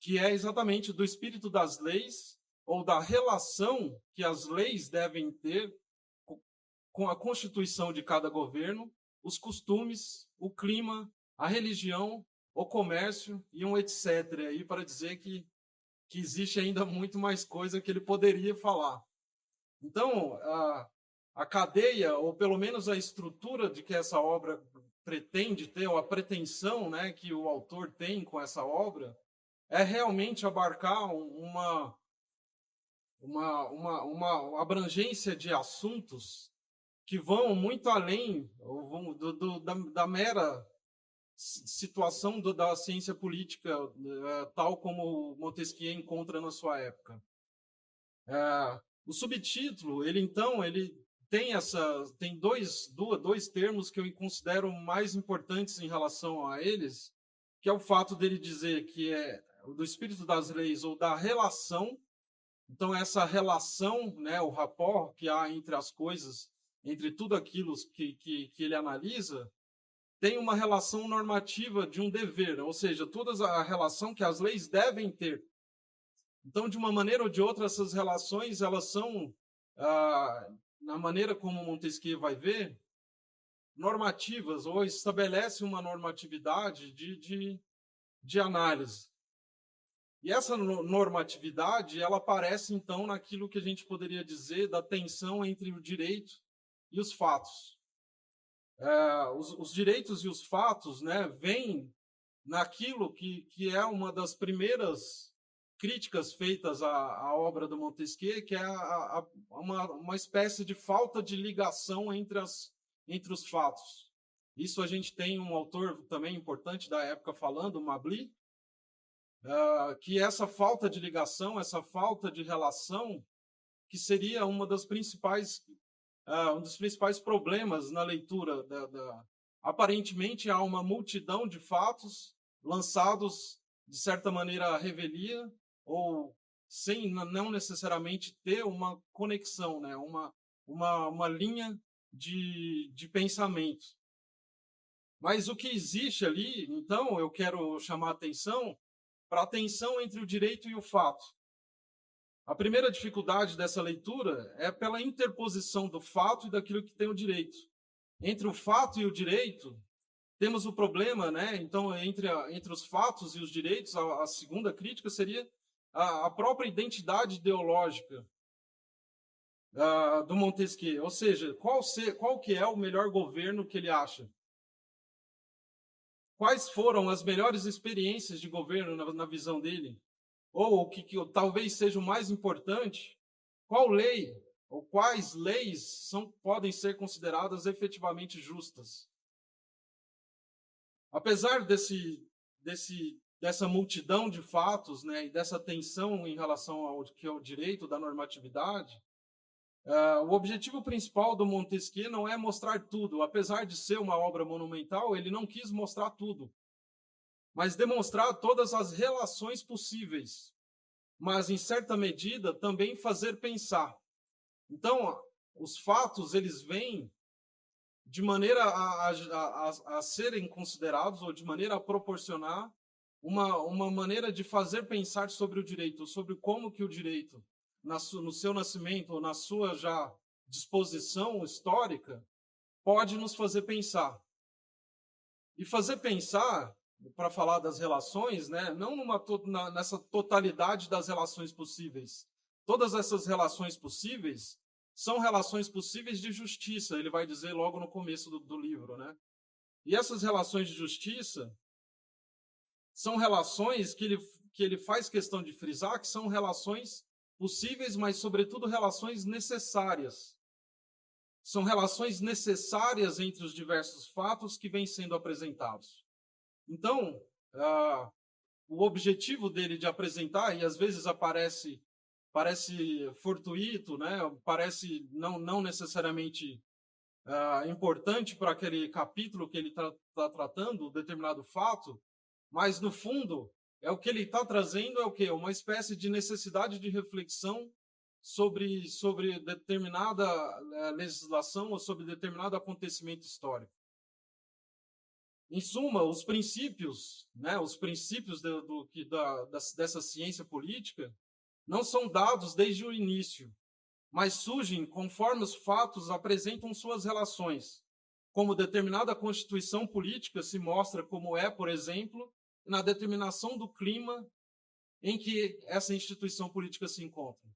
que é exatamente do espírito das leis, ou da relação que as leis devem ter com a constituição de cada governo, os costumes, o clima, a religião, o comércio e um etc. aí para dizer que existe ainda muito mais coisa que ele poderia falar. Então, a cadeia, ou pelo menos a estrutura de que essa obra pretende ter, ou a pretensão, né, que o autor tem com essa obra, é realmente abarcar uma abrangência de assuntos que vão muito além da mera situação da ciência política, tal como Montesquieu encontra na sua época. O subtítulo, ele tem dois termos que eu considero mais importantes em relação a eles, que é o fato dele dizer que é do espírito das leis ou da relação. Então, essa relação, né, o rapport que há entre as coisas, entre tudo aquilo que ele analisa, tem uma relação normativa de um dever, ou seja, toda a relação que as leis devem ter. Então, de uma maneira ou de outra, essas relações, elas são, na maneira como Montesquieu vai ver, normativas, ou estabelece uma normatividade de análise. E essa normatividade, ela aparece, então, naquilo que a gente poderia dizer da tensão entre o direito e os fatos. Os direitos e os fatos, né, vêm naquilo que é uma das primeiras críticas feitas à obra do Montesquieu, que é uma espécie de falta de ligação entre os fatos. Isso a gente tem um autor também importante da época falando, Mably, que essa falta de ligação, essa falta de relação, que seria um dos principais problemas na leitura. Aparentemente, há uma multidão de fatos lançados, de certa maneira, à revelia, ou sem não necessariamente ter uma conexão, né? uma linha de pensamento. Mas o que existe ali, então, eu quero chamar a atenção para a tensão entre o direito e o fato. A primeira dificuldade dessa leitura é pela interposição do fato e daquilo que tem o direito. Entre o fato e o direito, temos o problema, né? Então, entre os fatos e os direitos, a segunda crítica seria a própria identidade ideológica do Montesquieu. Ou seja, qual que é o melhor governo que ele acha? Quais foram as melhores experiências de governo na visão dele? Ou o que talvez seja o mais importante, qual lei ou quais leis podem ser consideradas efetivamente justas? Apesar dessa multidão de fatos, né, e dessa tensão em relação ao que é o direito da normatividade, o objetivo principal do Montesquieu não é mostrar tudo. Apesar de ser uma obra monumental, ele não quis mostrar tudo, mas demonstrar todas as relações possíveis, mas, em certa medida, também fazer pensar. Então, os fatos, eles vêm de maneira a serem considerados, ou de maneira a proporcionar uma maneira de fazer pensar sobre o direito, sobre como que o direito, no seu nascimento, ou na sua já disposição histórica, pode nos fazer pensar. E fazer pensar, para falar das relações, né, não nessa totalidade das relações possíveis. Todas essas relações possíveis são relações possíveis de justiça, ele vai dizer logo no começo do livro, né? E essas relações de justiça são relações que ele faz questão de frisar, que são relações possíveis, mas, sobretudo, relações necessárias. São relações necessárias entre os diversos fatos que vêm sendo apresentados. Então, o objetivo dele de apresentar, e às vezes aparece parece fortuito, né? Parece não necessariamente importante para aquele capítulo que ele está tratando, determinado fato, mas no fundo é o que ele está trazendo é o quê? Uma espécie de necessidade de reflexão sobre determinada legislação ou sobre determinado acontecimento histórico. Em suma, os princípios, né, os princípios dessa ciência política não são dados desde o início, mas surgem conforme os fatos apresentam suas relações, como determinada constituição política se mostra como é, por exemplo, na determinação do clima em que essa instituição política se encontra.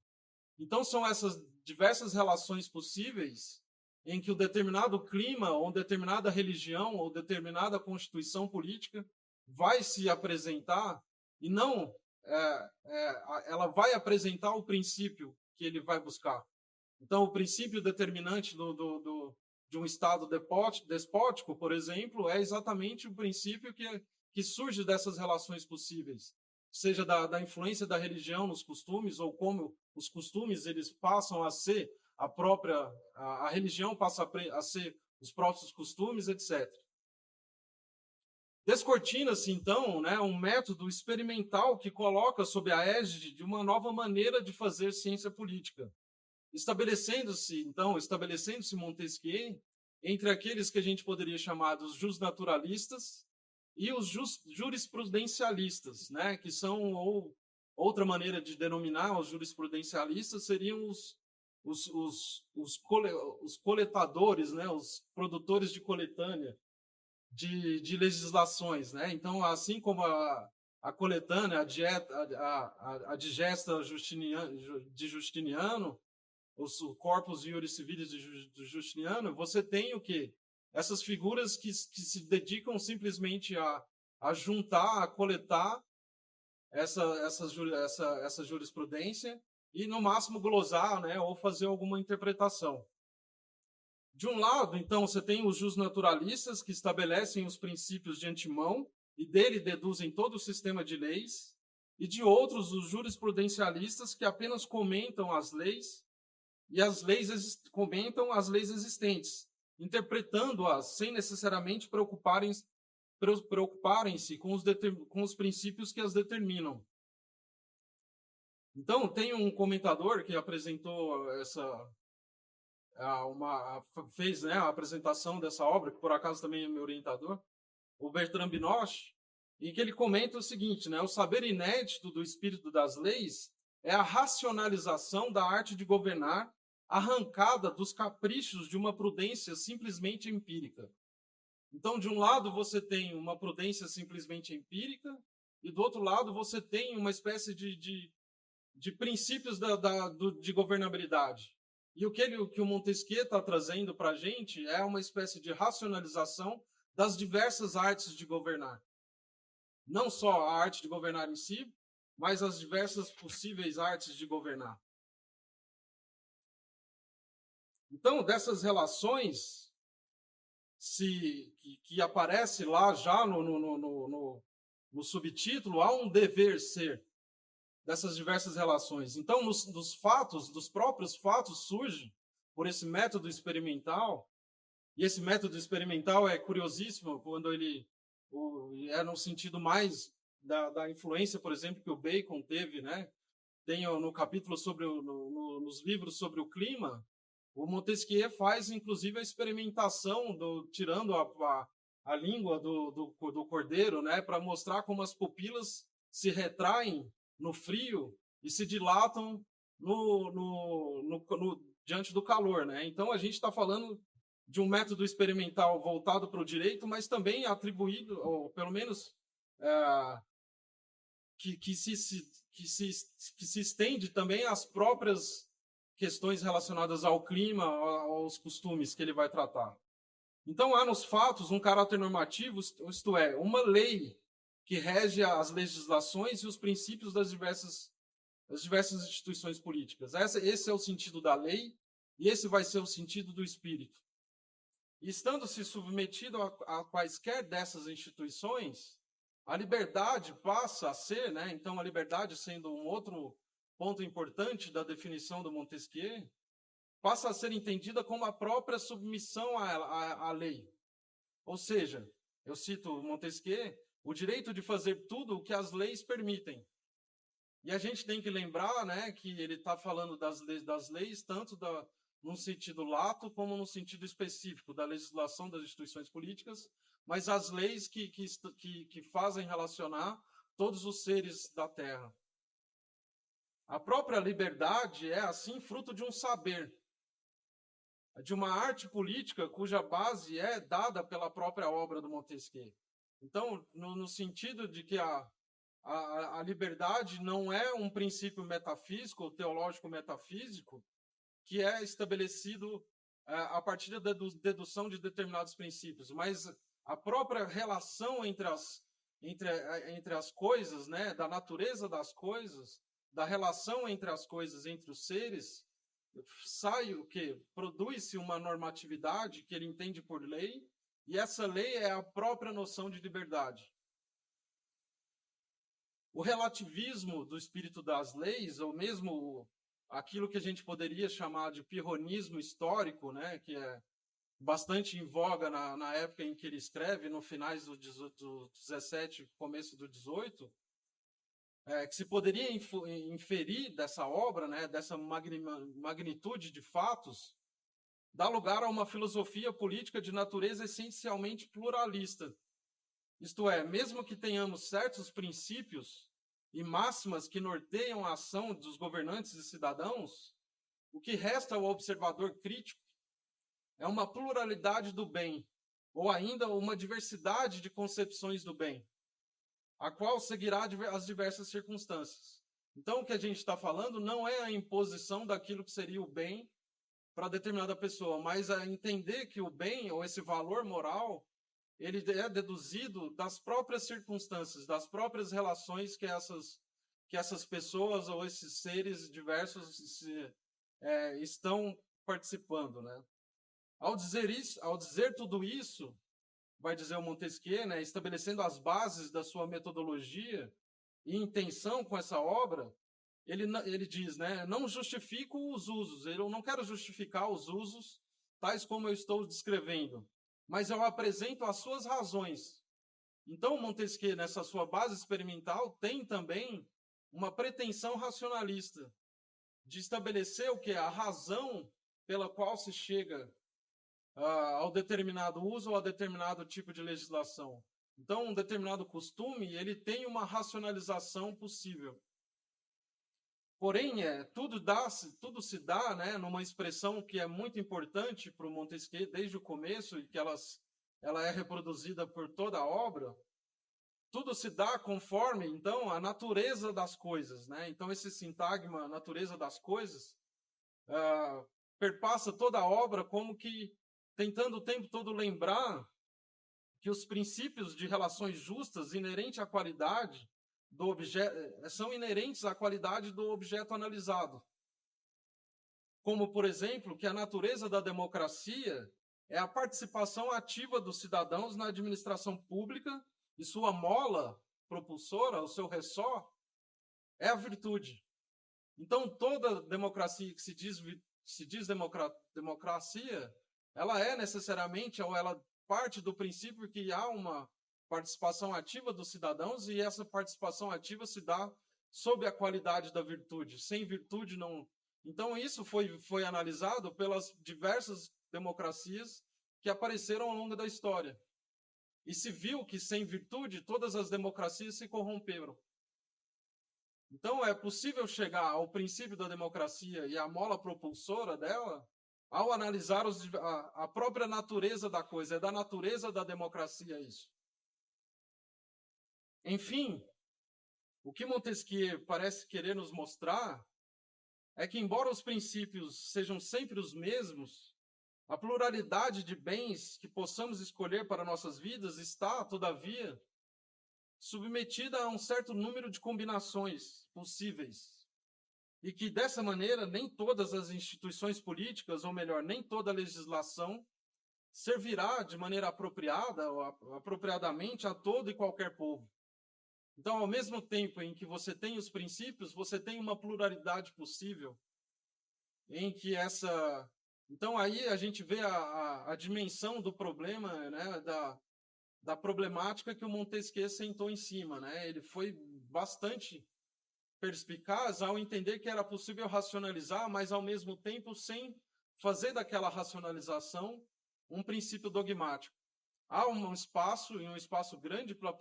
Então, são essas diversas relações possíveis em que o determinado clima, ou determinada religião, ou determinada constituição política vai se apresentar, e não ela vai apresentar o princípio que ele vai buscar. Então, o princípio determinante de um Estado despótico, por exemplo, é exatamente o princípio que surge dessas relações possíveis, seja da influência da religião nos costumes, ou como os costumes eles passam a ser a religião passa a ser os próprios costumes, etc. Descortina-se, então, né, um método experimental que coloca sob a égide de uma nova maneira de fazer ciência política, estabelecendo-se Montesquieu entre aqueles que a gente poderia chamar dos justnaturalistas e os jurisprudencialistas, né, que são, ou outra maneira de denominar os jurisprudencialistas seriam os coletadores, né, os produtores de coletânea de legislações, né? Então, assim como a coletânea, a digesta de Justiniano, os corpus iuris civilis de Justiniano, você tem o quê? Essas figuras que se dedicam simplesmente a juntar, a coletar essa jurisprudência e, no máximo, glosar, né, ou fazer alguma interpretação. De um lado, então, você tem os justnaturalistas que estabelecem os princípios de antemão e dele deduzem todo o sistema de leis, e de outros, os jurisprudencialistas que apenas comentam as leis e comentam as leis existentes, interpretando-as sem necessariamente preocuparem-se com os princípios que as determinam. Então, tem um comentador que apresentou fez, né, a apresentação dessa obra, que por acaso também é meu orientador, o Bertrand Binoche, em que ele comenta o seguinte, né, o saber inédito do espírito das leis é a racionalização da arte de governar arrancada dos caprichos de uma prudência simplesmente empírica. Então, de um lado, você tem uma prudência simplesmente empírica, e do outro lado, você tem uma espécie de princípios de governabilidade. E o que o Montesquieu está trazendo para a gente é uma espécie de racionalização das diversas artes de governar. Não só a arte de governar em si, mas as diversas possíveis artes de governar. Então, dessas relações que aparece lá já no subtítulo, há um dever ser dessas diversas relações. Então, dos próprios fatos surge, por esse método experimental, e esse método experimental é curiosíssimo quando ele é no sentido mais da influência, por exemplo, que o Bacon teve, né? Tem no capítulo nos livros sobre o clima, o Montesquieu faz, inclusive, a experimentação tirando a língua do cordeiro, né, para mostrar como as pupilas se retraem no frio e se dilatam diante do calor, né? Então, a gente está falando de um método experimental voltado para o direito, mas também atribuído, ou pelo menos que se estende também às próprias questões relacionadas ao clima, aos costumes que ele vai tratar. Então, há nos fatos um caráter normativo, isto é, uma lei que rege as legislações e os princípios das diversas instituições políticas. Esse é o sentido da lei e esse vai ser o sentido do espírito. E estando-se submetido a quaisquer dessas instituições, a liberdade passa a ser, né? Então, a liberdade sendo um outro ponto importante da definição do Montesquieu, passa a ser entendida como a própria submissão à lei. Ou seja, eu cito Montesquieu, o direito de fazer tudo o que as leis permitem. E a gente tem que lembrar, né, que ele está falando das leis tanto num sentido lato como no sentido específico da legislação das instituições políticas, mas as leis que fazem relacionar todos os seres da Terra. A própria liberdade é, assim, fruto de um saber, de uma arte política cuja base é dada pela própria obra do Montesquieu. Então, no sentido de que a liberdade não é um princípio metafísico ou teológico metafísico que é estabelecido a partir da dedução de determinados princípios, mas a própria relação entre as coisas, né, da natureza das coisas, da relação entre as coisas, entre os seres, sai o quê? Produz-se uma normatividade que ele entende por lei, e essa lei é a própria noção de liberdade. O relativismo do espírito das leis, ou mesmo aquilo que a gente poderia chamar de pirronismo histórico, né, que é bastante em voga na época em que ele escreve, no finais do 17, começo do 18, que se poderia inferir dessa obra, né, dessa magnitude de fatos, dá lugar a uma filosofia política de natureza essencialmente pluralista. Isto é, mesmo que tenhamos certos princípios e máximas que norteiam a ação dos governantes e cidadãos, o que resta ao observador crítico é uma pluralidade do bem, ou ainda uma diversidade de concepções do bem, a qual seguirá as diversas circunstâncias. Então, o que a gente está falando não é a imposição daquilo que seria o bem para determinada pessoa, mas a entender que o bem, ou esse valor moral, ele é deduzido das próprias circunstâncias, das próprias relações que essas pessoas ou esses seres diversos estão participando, né? Ao dizer tudo isso, vai dizer o Montesquieu, né, estabelecendo as bases da sua metodologia e intenção com essa obra, ele diz, né, não justifico os usos, eu não quero justificar os usos tais como eu estou descrevendo, mas eu apresento as suas razões. Então, Montesquieu, nessa sua base experimental, tem também uma pretensão racionalista de estabelecer o que? A razão pela qual se chega ao determinado uso ou a determinado tipo de legislação. Então, um determinado costume, ele tem uma racionalização possível. Porém, tudo se dá, né, numa expressão que é muito importante para o Montesquieu desde o começo e que ela é reproduzida por toda a obra. Tudo se dá conforme, então, a natureza das coisas, né? Então, esse sintagma, natureza das coisas, perpassa toda a obra como que tentando o tempo todo lembrar que os princípios de relações justas inerentes à qualidade do objeto são inerentes à qualidade do objeto analisado. Como, por exemplo, que a natureza da democracia é a participação ativa dos cidadãos na administração pública e sua mola propulsora, o seu ressort, é a virtude. Então, toda democracia que se diz democracia, ela é necessariamente, ou ela parte do princípio que há uma participação ativa dos cidadãos e essa participação ativa se dá sob a qualidade da virtude. Sem virtude não... Então isso foi analisado pelas diversas democracias que apareceram ao longo da história. E se viu que sem virtude todas as democracias se corromperam. Então é possível chegar ao princípio da democracia e à mola propulsora dela ao analisar a própria natureza da coisa. É da natureza da democracia isso. Enfim, o que Montesquieu parece querer nos mostrar é que, embora os princípios sejam sempre os mesmos, a pluralidade de bens que possamos escolher para nossas vidas está, todavia, submetida a um certo número de combinações possíveis. E que, dessa maneira, nem todas as instituições políticas, ou melhor, nem toda a legislação, servirá de maneira apropriada ou apropriadamente a todo e qualquer povo. Então, ao mesmo tempo em que você tem os princípios, você tem uma pluralidade possível em que essa... Então, aí a gente vê a dimensão do problema, né, da problemática que o Montesquieu sentou em cima, né? Ele foi bastante perspicaz ao entender que era possível racionalizar, mas ao mesmo tempo sem fazer daquela racionalização um princípio dogmático. Há um espaço, e um espaço grande para a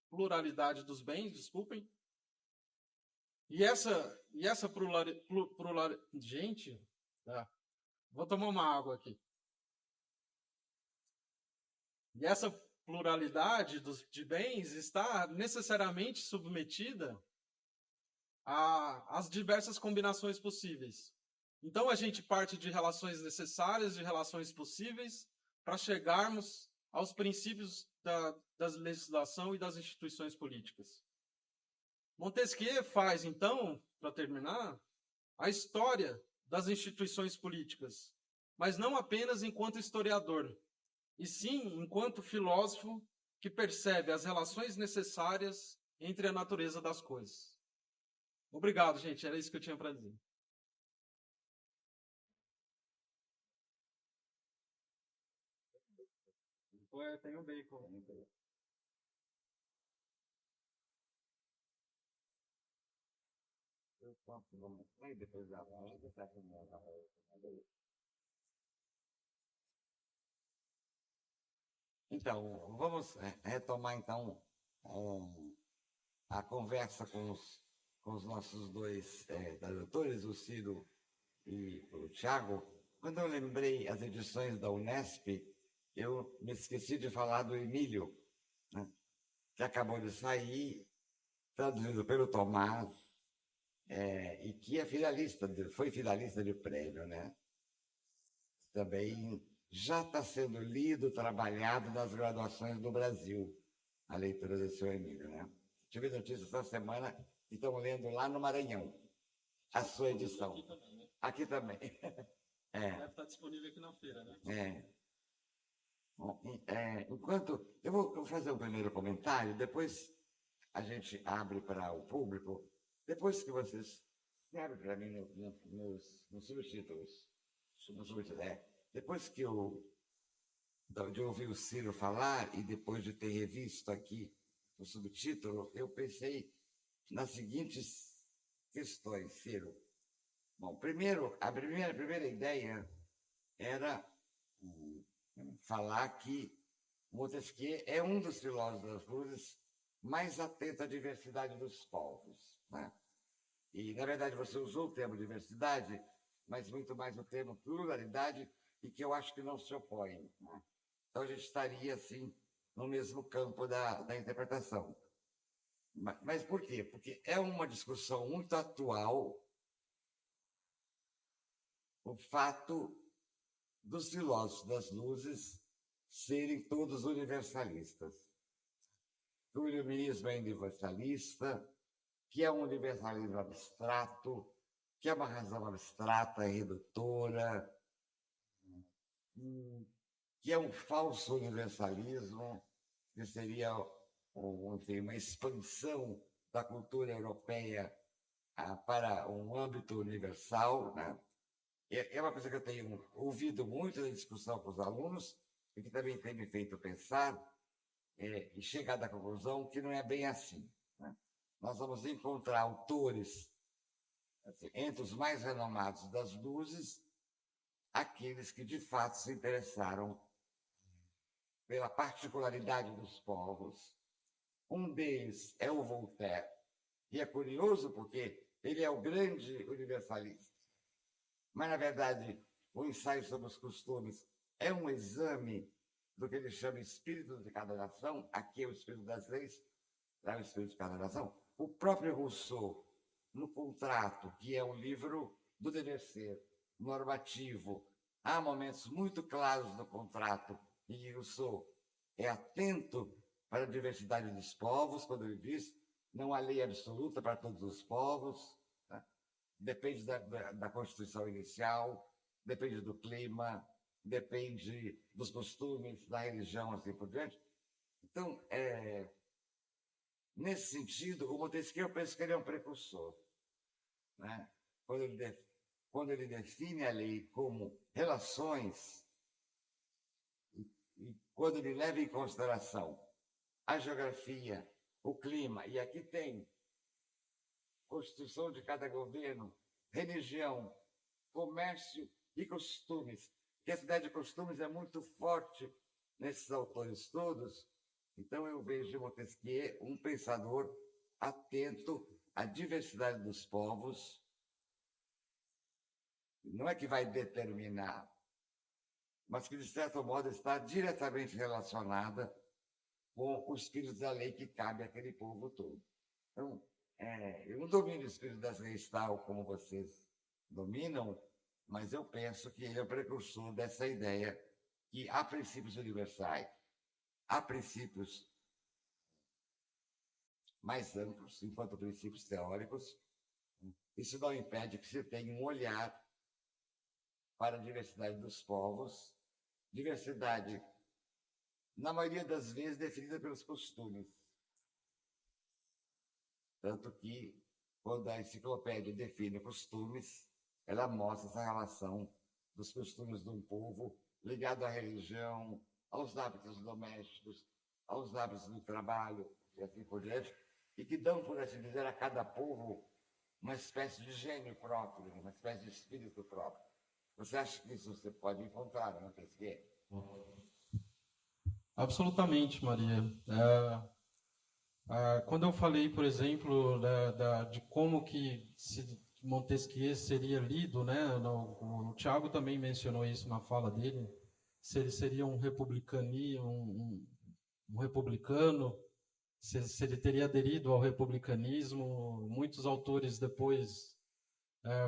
pluralidade dos bens, desculpem, e essa gente, tá, vou tomar uma água aqui. E essa pluralidade de bens está necessariamente submetida às diversas combinações possíveis. Então, a gente parte de relações necessárias, de relações possíveis, para chegarmos aos princípios da legislação e das instituições políticas. Montesquieu faz, então, para terminar, a história das instituições políticas, mas não apenas enquanto historiador, e sim enquanto filósofo que percebe as relações necessárias entre a natureza das coisas. Obrigado, gente. Era isso que eu tinha para dizer. Tem o bacon. Então, vamos retomar então a conversa com os nossos dois tradutores, o Ciro e o Tiago. Quando eu lembrei as edições da Unesp, eu me esqueci de falar do Emílio, né, que acabou de sair, traduzido pelo Tomás, e que é foi finalista de prêmio, né? Também já está sendo lido, trabalhado nas graduações do Brasil, a leitura do seu Emílio, né? Tive notícia essa semana que estão lendo lá no Maranhão a sua edição. Aqui também. Deve estar disponível aqui na feira, né? Bom, enquanto eu vou fazer o primeiro comentário, depois a gente abre para o público, depois que vocês se abrem para mim nos subtítulos. Depois que de ouvir o Ciro falar e depois de ter revisto aqui o subtítulo, eu pensei nas seguintes questões, Ciro. Bom, primeiro, a primeira ideia era falar que Montesquieu é um dos filósofos das luzes mais atento à diversidade dos povos, né? E, na verdade, você usou o termo diversidade, mas muito mais o termo pluralidade, e que eu acho que não se opõe, né? Então, a gente estaria, assim, no mesmo campo da interpretação. Mas por quê? Porque é uma discussão muito atual o fato dos filósofos das luzes serem todos universalistas. O iluminismo é universalista, que é um universalismo abstrato, que é uma razão abstrata e redutora, que é um falso universalismo, que seria enfim, uma expansão da cultura europeia para um âmbito universal, né? É uma coisa que eu tenho ouvido muito na discussão com os alunos e que também tem me feito pensar e chegar à conclusão que não é bem assim, né? Nós vamos encontrar autores, assim, entre os mais renomados das luzes, aqueles que de fato se interessaram pela particularidade dos povos. Um deles é o Voltaire, e é curioso porque ele é o grande universalista. Mas, na verdade, o ensaio sobre os costumes é um exame do que ele chama espírito de cada nação. Aqui é o espírito das leis, lá é o espírito de cada nação. O próprio Rousseau, no Contrato, que é um livro do dever ser, normativo, há momentos muito claros no Contrato em que Rousseau é atento para a diversidade dos povos, quando ele diz não há lei absoluta para todos os povos, né? Depende da Constituição inicial, depende do clima, depende dos costumes, da religião, assim por diante. Então, nesse sentido, o Montesquieu, eu penso que ele é um precursor, né? Quando ele define a lei como relações, e quando ele leva em consideração a geografia, o clima, e aqui tem constituição de cada governo, religião, comércio e costumes, que essa ideia de costumes é muito forte nesses autores todos. Então eu vejo Montesquieu um pensador atento à diversidade dos povos. Não é que vai determinar, mas que, de certo modo, está diretamente relacionada com o espírito da lei que cabe àquele povo todo. Então, eu não domino o espírito das leis tal como vocês dominam, mas eu penso que ele é o precursor dessa ideia que há princípios universais, há princípios mais amplos, enquanto princípios teóricos. Isso não impede que se tenha um olhar para a diversidade dos povos, diversidade, na maioria das vezes, definida pelos costumes. Tanto que, quando a enciclopédia define costumes, ela mostra essa relação dos costumes de um povo ligado à religião, aos hábitos domésticos, aos hábitos do trabalho, e assim por diante, e que dão, por assim dizer, a cada povo uma espécie de gênio próprio, uma espécie de espírito próprio. Você acha que isso você pode encontrar, não é? Absolutamente, Maria. Quando eu falei, por exemplo, de como que Montesquieu seria lido, né? O Tiago também mencionou isso na fala dele, se ele seria um republicano, se ele teria aderido ao republicanismo. Muitos autores depois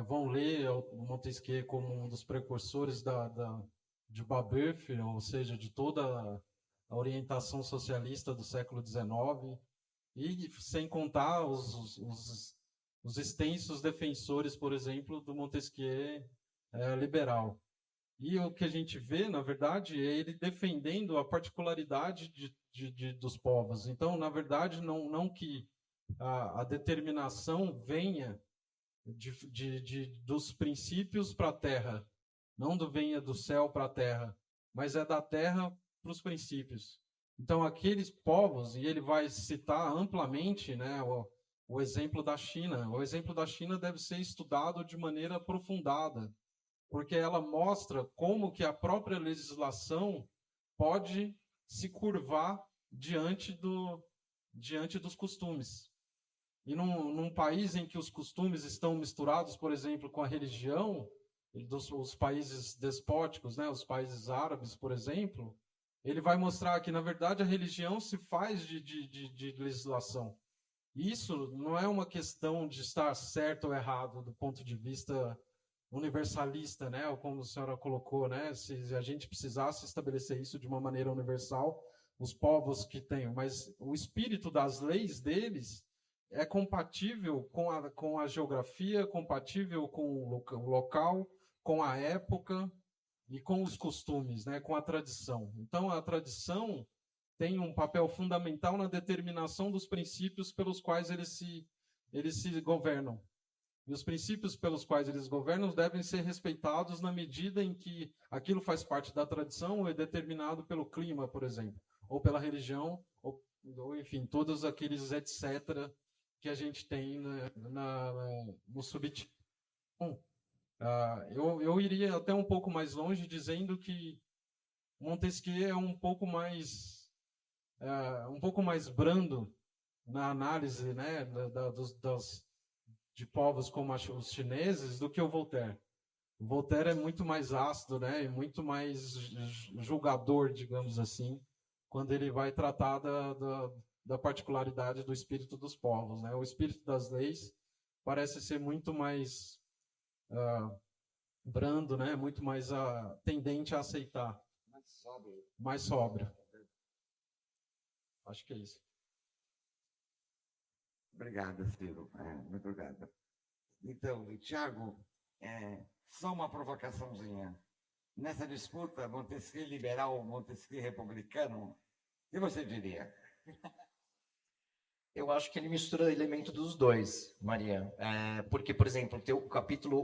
vão ler o Montesquieu como um dos precursores de Babeuf, ou seja, de toda a orientação socialista do século XIX, e sem contar os extensos defensores, por exemplo, do Montesquieu liberal. E o que a gente vê, na verdade, é ele defendendo a particularidade dos povos. Então, na verdade, não que a determinação venha dos princípios para a terra, não venha do céu para a terra, mas é da terra para os princípios. Então, aqueles povos, e ele vai citar amplamente, né, o exemplo da China. O exemplo da China deve ser estudado de maneira aprofundada, porque ela mostra como que a própria legislação pode se curvar diante dos costumes. E num país em que os costumes estão misturados, por exemplo, com a religião, os países despóticos, né, os países árabes, por exemplo, ele vai mostrar que, na verdade, a religião se faz de legislação. Isso não é uma questão de estar certo ou errado do ponto de vista universalista, né, ou como a senhora colocou, né, se a gente precisasse estabelecer isso de uma maneira universal, os povos que têm, mas o espírito das leis deles é compatível com a geografia, compatível com o local, com a época e com os costumes, né, com a tradição. Então, a tradição tem um papel fundamental na determinação dos princípios pelos quais eles se governam. E os princípios pelos quais eles governam devem ser respeitados na medida em que aquilo faz parte da tradição ou é determinado pelo clima, por exemplo, ou pela religião, ou enfim, todos aqueles etc. que a gente tem no subtítulo. Bom, eu iria até um pouco mais longe dizendo que Montesquieu é um pouco mais brando na análise, né, de povos como os chineses do que o Voltaire. O Voltaire é muito mais ácido, né, e muito mais julgador, digamos assim, quando ele vai tratar da particularidade do espírito dos povos, né? O espírito das leis parece ser muito mais brando, né? Muito mais tendente a aceitar. Mais sóbrio. Acho que é isso. Obrigado, Ciro. Muito obrigado. Então, Tiago, só uma provocaçãozinha. Nessa disputa, Montesquieu liberal, Montesquieu republicano, o que você diria? Eu acho que ele mistura elemento dos dois, Maria. Porque, por exemplo,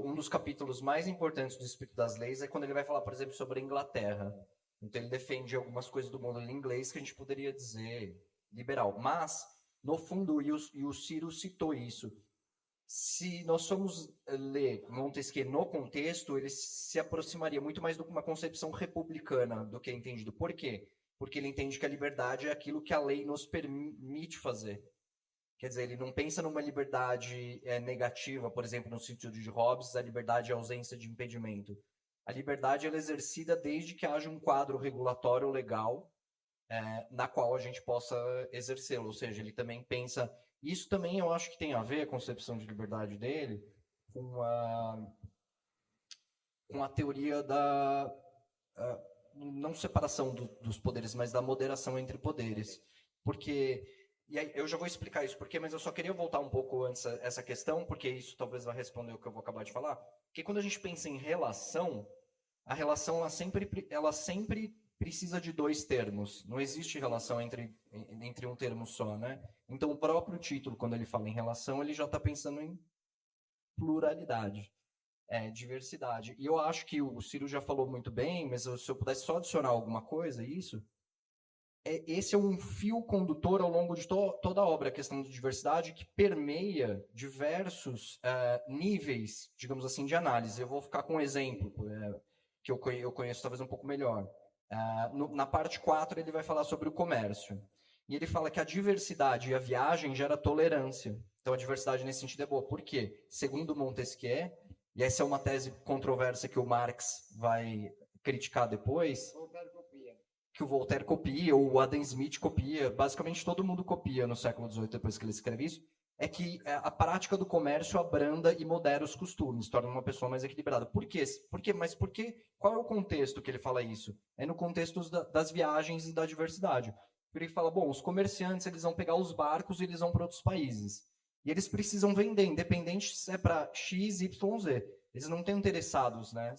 um dos capítulos mais importantes do Espírito das Leis é quando ele vai falar, por exemplo, sobre a Inglaterra. Então ele defende algumas coisas do mundo em inglês que a gente poderia dizer liberal. Mas, no fundo, e o Ciro citou isso, se nós formos ler Montesquieu no contexto, ele se aproximaria muito mais de uma concepção republicana do que é entendido. Por quê? Porque ele entende que a liberdade é aquilo que a lei nos permite fazer. Quer dizer, ele não pensa numa liberdade negativa, por exemplo, no sentido de Hobbes, a liberdade é a ausência de impedimento. A liberdade ela é exercida desde que haja um quadro regulatório legal na qual a gente possa exercê-lo. Ou seja, ele também pensa... Isso também eu acho que tem a ver, a concepção de liberdade dele, com a teoria da... não separação dos poderes, mas da moderação entre poderes. Porque... E aí, eu já vou explicar isso porque, mas eu só queria voltar um pouco antes a essa questão, porque isso talvez vai responder o que eu vou acabar de falar. Porque quando a gente pensa em relação, a relação ela sempre precisa de dois termos. Não existe relação entre um termo só, né? Então, o próprio título, quando ele fala em relação, ele já está pensando em pluralidade, diversidade. E eu acho que o Ciro já falou muito bem, mas se eu pudesse só adicionar alguma coisa a isso, esse é um fio condutor ao longo de toda a obra, a questão de diversidade, que permeia diversos níveis, digamos assim, de análise. Eu vou ficar com um exemplo que eu conheço talvez um pouco melhor. Na parte 4, ele vai falar sobre o comércio. E ele fala que a diversidade e a viagem gera tolerância. Então, a diversidade nesse sentido é boa. Por quê? Segundo Montesquieu, e essa é uma tese controversa que o Marx vai criticar depois, que o Voltaire copia, ou o Adam Smith copia, basicamente todo mundo copia no século XVIII, depois que ele escreve isso, é que a prática do comércio abranda e modera os costumes, torna uma pessoa mais equilibrada. Por quê? Mas por quê? Qual é o contexto que ele fala isso? É no contexto das viagens e da diversidade. Ele fala, bom, os comerciantes eles vão pegar os barcos e eles vão para outros países. E eles precisam vender, independente se é para X, Y, Z. Eles não estão interessados, né?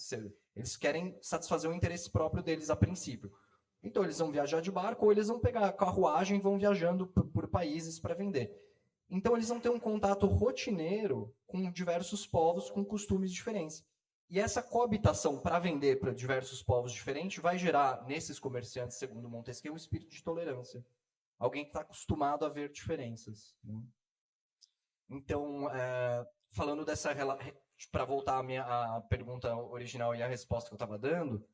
Eles querem satisfazer o interesse próprio deles a princípio. Então, eles vão viajar de barco ou eles vão pegar a carruagem e vão viajando por países para vender. Então, eles vão ter um contato rotineiro com diversos povos com costumes diferentes. E essa coabitação para vender para diversos povos diferentes vai gerar, nesses comerciantes, segundo Montesquieu, um espírito de tolerância. Alguém que está acostumado a ver diferenças. Né? Então, falando dessa... Para voltar à pergunta original e à resposta que eu estava dando,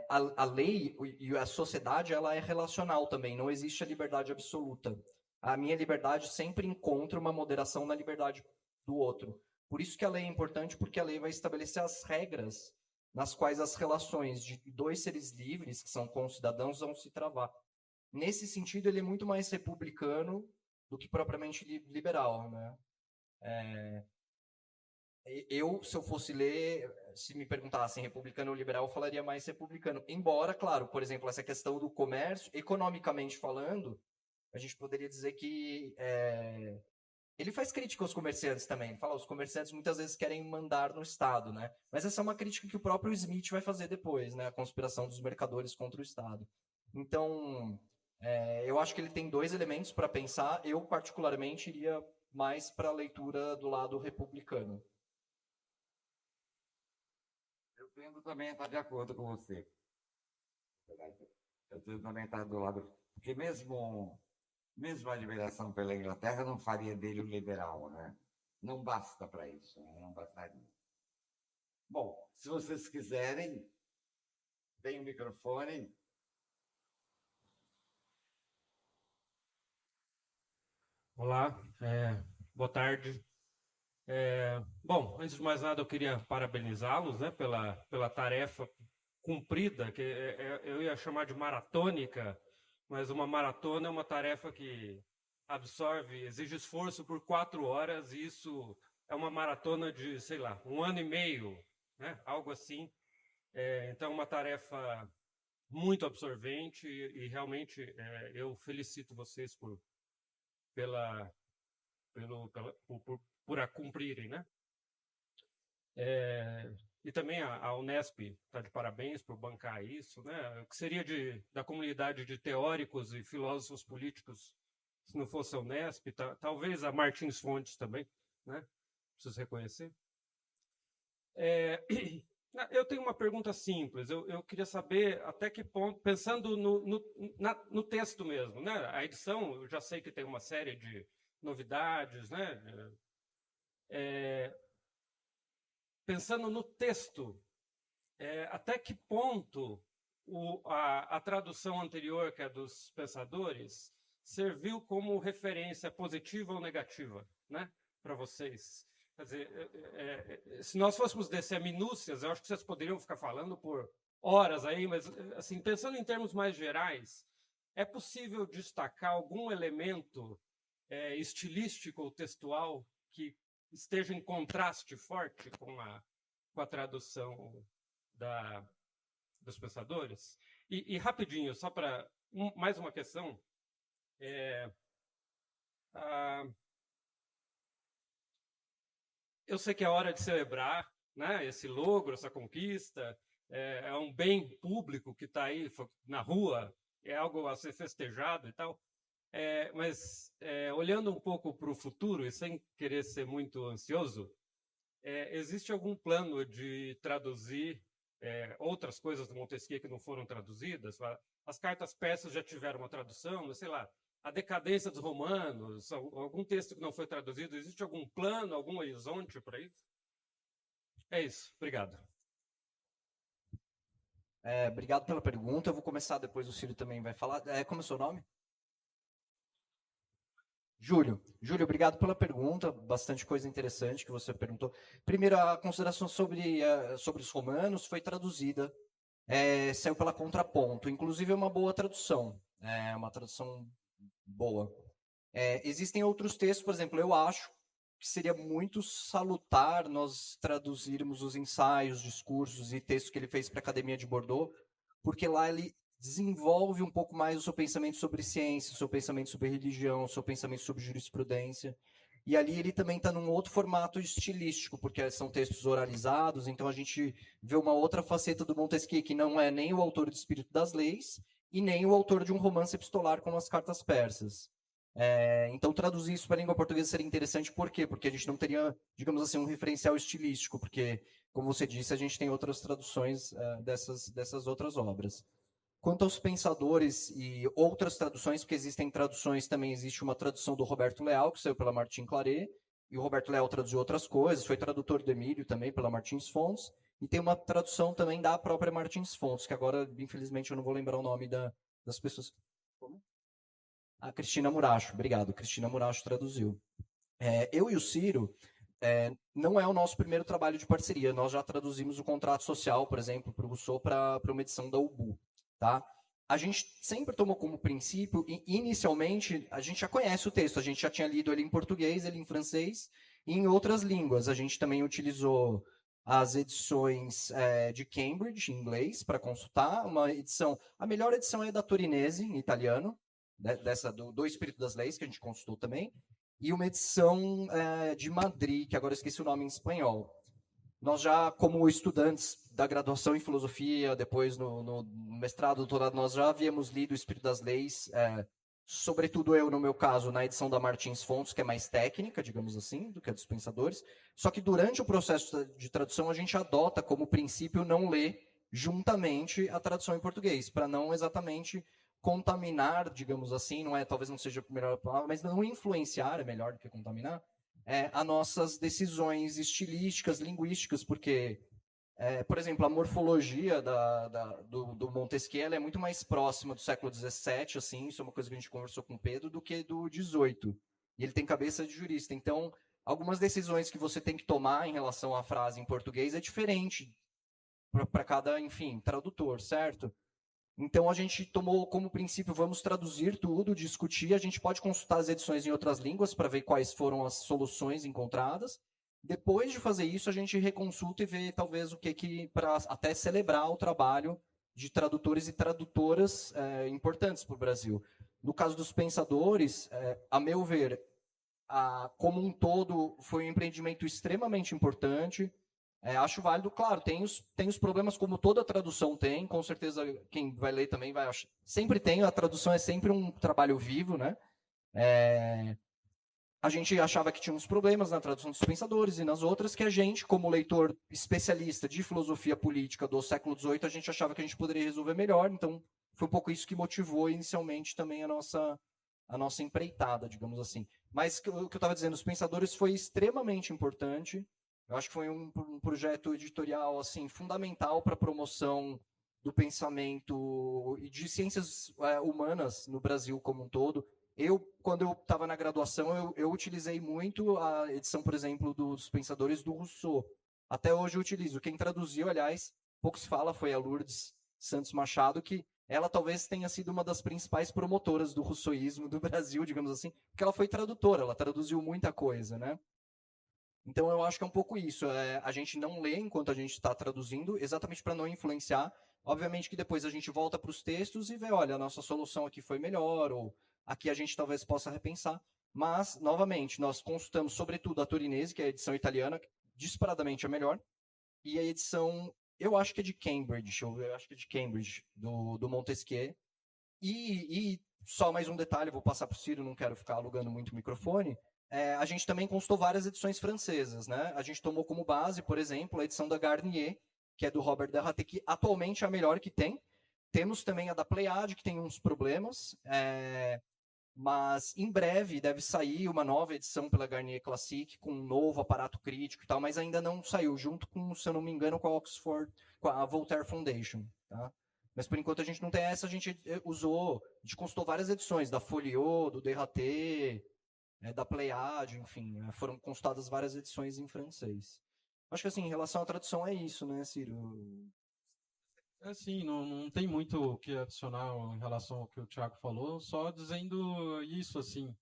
a lei e a sociedade ela é relacional também, não existe a liberdade absoluta. A minha liberdade sempre encontra uma moderação na liberdade do outro. Por isso que a lei é importante, porque a lei vai estabelecer as regras nas quais as relações de dois seres livres, que são concidadãos, vão se travar. Nesse sentido, ele é muito mais republicano do que propriamente liberal. Né? Se eu fosse ler, se me perguntassem republicano ou liberal, eu falaria mais republicano. Embora, claro, por exemplo, essa questão do comércio, economicamente falando, a gente poderia dizer que ele faz crítica aos comerciantes também. Ele fala, os comerciantes muitas vezes querem mandar no Estado, né? Mas essa é uma crítica que o próprio Smith vai fazer depois, né? A conspiração dos mercadores contra o Estado. Então, eu acho que ele tem dois elementos para pensar. Eu, particularmente, iria mais para a leitura do lado republicano. Eu tendo também a estar de acordo com você. Eu tendo também a estar do lado... Porque mesmo a admiração pela Inglaterra não faria dele um liberal, né? Não basta para isso, né? Não bastaria. Bom, se vocês quiserem, tem o microfone. Olá, boa tarde. Bom, antes de mais nada, eu queria parabenizá-los, né, pela tarefa cumprida, que eu ia chamar de maratônica, mas uma maratona é uma tarefa que exige esforço por 4 horas, e isso é uma maratona de, sei lá, 1 ano e meio, né, algo assim. Então, é uma tarefa muito absorvente e realmente eu felicito vocês por a cumprirem, né? E também a Unesp está de parabéns por bancar isso, né? O que seria da comunidade de teóricos e filósofos políticos se não fosse a Unesp, talvez a Martins Fontes também, né? Preciso reconhecer. Eu tenho uma pergunta simples. Eu queria saber até que ponto, pensando no texto mesmo, né? A edição, eu já sei que tem uma série de novidades, né? Pensando no texto, até que ponto a tradução anterior, que é dos pensadores, serviu como referência positiva ou negativa, né, para vocês? Quer dizer, se nós fôssemos descer a minúcias, eu acho que vocês poderiam ficar falando por horas aí, mas assim, pensando em termos mais gerais, é possível destacar algum elemento estilístico ou textual que esteja em contraste forte com a tradução dos pensadores? E rapidinho, só para mais uma questão. Eu sei que é hora de celebrar, né, esse logro, essa conquista, é um bem público que está aí na rua, é algo a ser festejado e tal, mas olhando um pouco para o futuro e sem querer ser muito ansioso, existe algum plano de traduzir outras coisas do Montesquieu que não foram traduzidas? As cartas persas já tiveram uma tradução, mas sei lá, a decadência dos romanos, algum texto que não foi traduzido, existe algum plano, algum horizonte para isso? É isso, obrigado. Obrigado pela pergunta. Eu vou começar, depois o Ciro também vai falar. Como é o seu nome? Júlio, obrigado pela pergunta, bastante coisa interessante que você perguntou. Primeiro, a consideração sobre os romanos foi traduzida, saiu pela Contraponto, inclusive é uma boa tradução, uma tradução boa. Existem outros textos, por exemplo, eu acho que seria muito salutar nós traduzirmos os ensaios, discursos e textos que ele fez para a Academia de Bordeaux, porque lá ele desenvolve um pouco mais o seu pensamento sobre ciência, o seu pensamento sobre religião, o seu pensamento sobre jurisprudência. E ali ele também está num outro formato estilístico, porque são textos oralizados, então a gente vê uma outra faceta do Montesquieu, que não é nem o autor do Espírito das Leis e nem o autor de um romance epistolar como as Cartas Persas. Então, traduzir isso para a língua portuguesa seria interessante, por quê? Porque a gente não teria, digamos assim, um referencial estilístico, porque, como você disse, a gente tem outras traduções dessas outras obras. Quanto aos pensadores e outras traduções, porque existem traduções, também existe uma tradução do Roberto Leal, que saiu pela Martin Claret, e o Roberto Leal traduziu outras coisas, foi tradutor do Emílio também pela Martins Fontes, e tem uma tradução também da própria Martins Fontes, que agora, infelizmente, eu não vou lembrar o nome das pessoas. Como? A Cristina Muracho, obrigado, Cristina Muracho traduziu. Eu e o Ciro, não é o nosso primeiro trabalho de parceria, nós já traduzimos o Contrato Social, por exemplo, para o Rousseau, para uma edição da UBU. Tá? A gente sempre tomou como princípio, e inicialmente, a gente já conhece o texto, a gente já tinha lido ele em português, ele em francês e em outras línguas. A gente também utilizou as edições de Cambridge, em inglês, para consultar. Uma edição, a melhor edição é da Torinese, em italiano, do Espírito das Leis, que a gente consultou também, e uma edição de Madrid, que agora eu esqueci o nome em espanhol. Nós já, como estudantes da graduação em filosofia, depois no mestrado, doutorado, nós já havíamos lido o Espírito das Leis, sobretudo eu, no meu caso, na edição da Martins Fontes, que é mais técnica, digamos assim, do que a dos pensadores. Só que durante o processo de tradução, a gente adota como princípio não ler juntamente a tradução em português, para não exatamente contaminar, digamos assim, talvez não seja a melhor palavra, mas não influenciar, é melhor do que contaminar, as nossas decisões estilísticas, linguísticas, porque, por exemplo, a morfologia do Montesquieu ela é muito mais próxima do século XVII, assim, isso é uma coisa que a gente conversou com o Pedro, do que do XVIII. E ele tem cabeça de jurista. Então, algumas decisões que você tem que tomar em relação à frase em português é diferente para cada, enfim, tradutor, certo? Então, a gente tomou como princípio, vamos traduzir tudo, discutir, a gente pode consultar as edições em outras línguas para ver quais foram as soluções encontradas. Depois de fazer isso, a gente reconsulta e vê talvez o que para até celebrar o trabalho de tradutores e tradutoras importantes para o Brasil. No caso dos pensadores, a meu ver, como um todo, foi um empreendimento extremamente importante. Acho válido, claro, tem os problemas como toda tradução tem, com certeza quem vai ler também vai achar. Sempre tem, a tradução é sempre um trabalho vivo, né? A gente achava que tinha uns problemas na tradução dos Pensadores e nas outras que a gente, como leitor especialista de filosofia política do século XVIII, a gente achava que a gente poderia resolver melhor. Então, foi um pouco isso que motivou inicialmente também a nossa empreitada, digamos assim. Mas o que eu estava dizendo, os Pensadores foi extremamente importante. Eu acho que foi um projeto editorial assim fundamental para a promoção do pensamento e de ciências humanas no Brasil como um todo. Quando eu estava na graduação, eu utilizei muito a edição, por exemplo, dos Pensadores do Rousseau. Até hoje eu utilizo. Quem traduziu, aliás, pouco se fala, foi a Lourdes Santos Machado, que ela talvez tenha sido uma das principais promotoras do rousseauísmo do Brasil, digamos assim, porque ela foi tradutora, ela traduziu muita coisa, né? Então eu acho que é um pouco isso. A gente não lê enquanto a gente está traduzindo, exatamente para não influenciar. Obviamente que depois a gente volta para os textos e vê, olha, a nossa solução aqui foi melhor, ou aqui a gente talvez possa repensar. Mas, novamente, nós consultamos sobretudo a Torinese, que é a edição italiana, que disparadamente é melhor, e a edição, eu acho que é de Cambridge, do Montesquieu. E só mais um detalhe, vou passar para o Ciro, não quero ficar alugando muito o microfone. A gente também consultou várias edições francesas, né? A gente tomou como base, por exemplo, a edição da Garnier, que é do Robert Derraté, que atualmente é a melhor que tem. Temos também a da Pleiade, que tem uns problemas, mas em breve deve sair uma nova edição pela Garnier Classic, com um novo aparato crítico e tal, mas ainda não saiu, junto com, se eu não me engano, com a Oxford, com a Voltaire Foundation, tá? Mas por enquanto a gente não tem essa, a gente consultou várias edições, da Folio, do Derraté, da Pleiade, enfim, foram consultadas várias edições em francês. Acho que assim, em relação à tradução é isso, né, Ciro? Sim, não tem muito o que adicionar em relação ao que o Thiago falou, só dizendo isso, assim,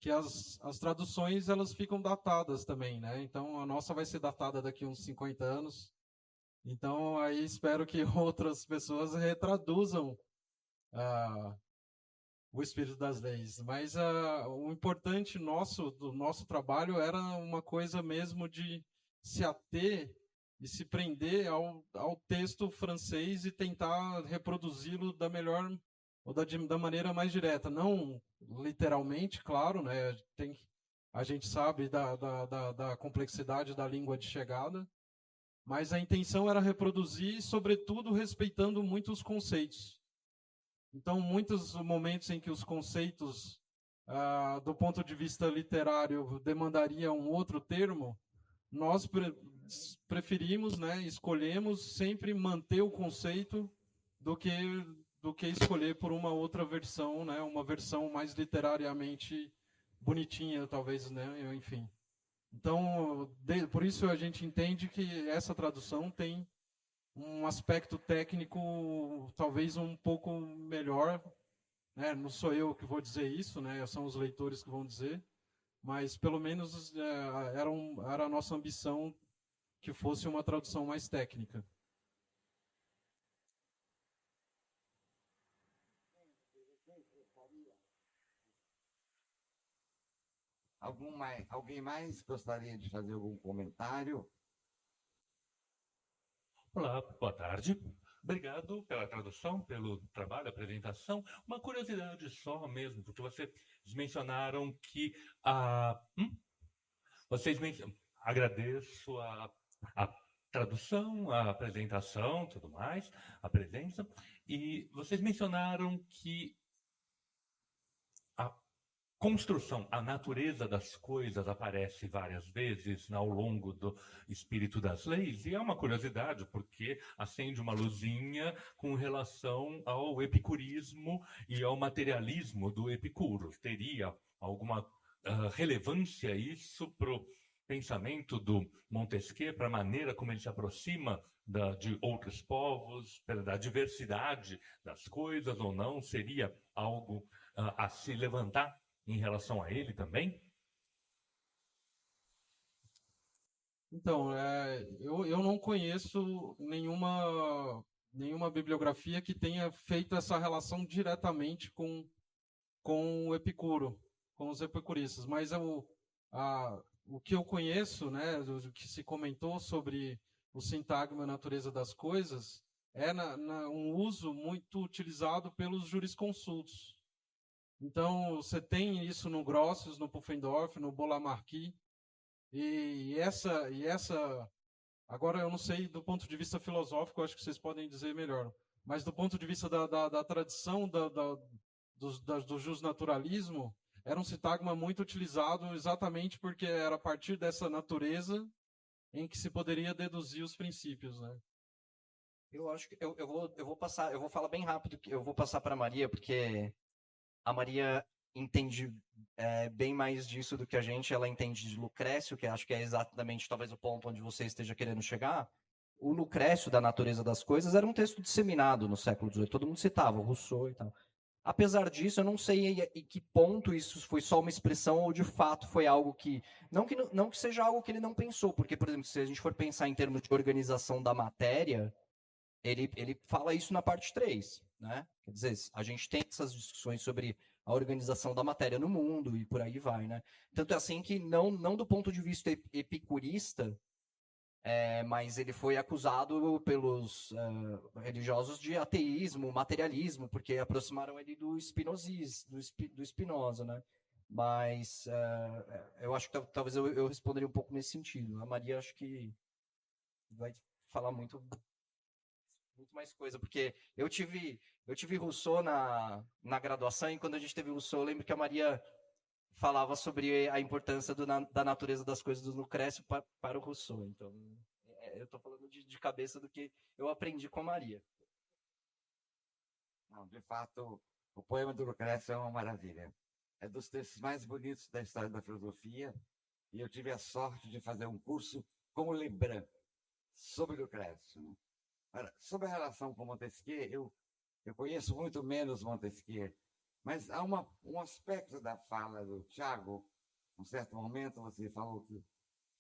que as traduções, elas ficam datadas também, né? Então, a nossa vai ser datada daqui uns 50 anos. Então, aí espero que outras pessoas retraduzam o espírito das leis. Mas o importante do nosso trabalho era uma coisa mesmo de se ater e se prender ao texto francês e tentar reproduzi-lo da melhor ou da maneira mais direta. Não literalmente, claro, né? A gente sabe da complexidade da língua de chegada, mas a intenção era reproduzir, sobretudo respeitando muito os conceitos. Então, muitos momentos em que os conceitos, do ponto de vista literário, demandariam um outro termo, nós preferimos, né, escolhemos sempre manter o conceito do que escolher por uma outra versão, né, uma versão mais literariamente bonitinha, talvez, né, enfim. Então, por isso a gente entende que essa tradução tem um aspecto técnico talvez um pouco melhor, né? Não sou eu que vou dizer isso, né? São os leitores que vão dizer, mas pelo menos era a nossa ambição que fosse uma tradução mais técnica. Alguém mais gostaria de fazer algum comentário? Olá, boa tarde. Obrigado pela tradução, pelo trabalho, apresentação. Uma curiosidade só mesmo, porque vocês mencionaram que agradeço a tradução, a apresentação, tudo mais, a presença, e vocês mencionaram que a construção, a natureza das coisas aparece várias vezes ao longo do espírito das leis, e é uma curiosidade, porque acende uma luzinha com relação ao epicurismo e ao materialismo do Epicuro. Teria alguma relevância isso para o pensamento do Montesquieu, para a maneira como ele se aproxima de outros povos, da diversidade das coisas, ou não? Seria algo a se levantar em relação a ele também? Então, eu não conheço nenhuma bibliografia que tenha feito essa relação diretamente com o Epicuro, com os epicuristas, mas o que eu conheço, né, o que se comentou sobre o sintagma e a natureza das coisas, é um uso muito utilizado pelos jurisconsultos. Então, você tem isso no Grotius, no Pufendorf, no Bola-Marquis, e essa, agora eu não sei do ponto de vista filosófico, acho que vocês podem dizer melhor, mas do ponto de vista da tradição do justnaturalismo, era um sintagma muito utilizado exatamente porque era a partir dessa natureza em que se poderia deduzir os princípios, né? Eu acho que eu vou falar bem rápido, que eu vou passar para a Maria, porque a Maria entende bem mais disso do que a gente. Ela entende de Lucrécio, que acho que é exatamente talvez o ponto onde você esteja querendo chegar. O Lucrécio, da Natureza das Coisas, era um texto disseminado no século XVIII. Todo mundo citava, o Rousseau e tal. Apesar disso, eu não sei em que ponto isso foi só uma expressão ou de fato foi algo que... Não que seja algo que ele não pensou, porque, por exemplo, se a gente for pensar em termos de organização da matéria, ele fala isso na parte 3, né? Quer dizer, a gente tem essas discussões sobre a organização da matéria no mundo e por aí vai, né? Tanto é assim que, não do ponto de vista epicurista, mas ele foi acusado pelos religiosos de ateísmo, materialismo, porque aproximaram ele do Spinoza, né? Mas eu acho que talvez eu responderia um pouco nesse sentido. A Maria acho que vai falar muito mais coisa, porque eu tive Rousseau na graduação, e quando a gente teve Rousseau, eu lembro que a Maria falava sobre a importância da natureza das coisas do Lucrécio para o Rousseau. Então, eu estou falando de cabeça do que eu aprendi com a Maria. Não, de fato, o poema do Lucrécio é uma maravilha. É dos textos mais bonitos da história da filosofia, e eu tive a sorte de fazer um curso com o Lebrun sobre Lucrécio, né? Sobre a relação com Montesquieu, eu conheço muito menos Montesquieu, mas há um aspecto da fala do Tiago, num certo momento você falou que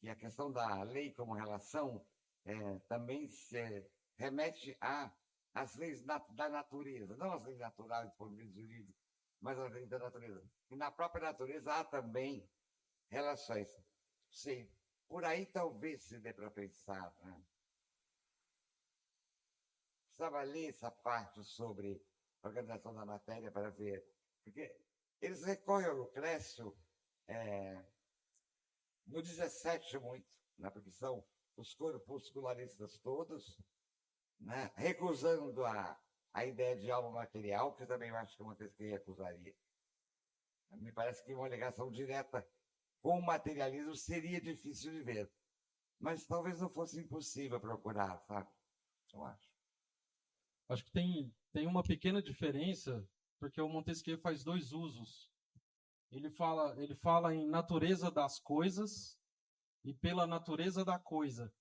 a questão da lei como relação também se remete às leis da natureza, não às leis naturais do ponto de vista jurídico, mas às leis da natureza. E na própria natureza há também relações. Sim, por aí talvez se dê para pensar, né? Precisava ler essa parte sobre a organização da matéria para ver, porque eles recorrem ao Lucrécio no 17 muito, né, porque são os corpuscularistas todos, né, recusando a ideia de alma material, que eu também acho que Montesquieu recusaria. Me parece que uma ligação direta com o materialismo seria difícil de ver, mas talvez não fosse impossível procurar, sabe? Eu acho. Acho que tem uma pequena diferença, porque o Montesquieu faz dois usos. Ele fala em natureza das coisas e pela natureza da coisa.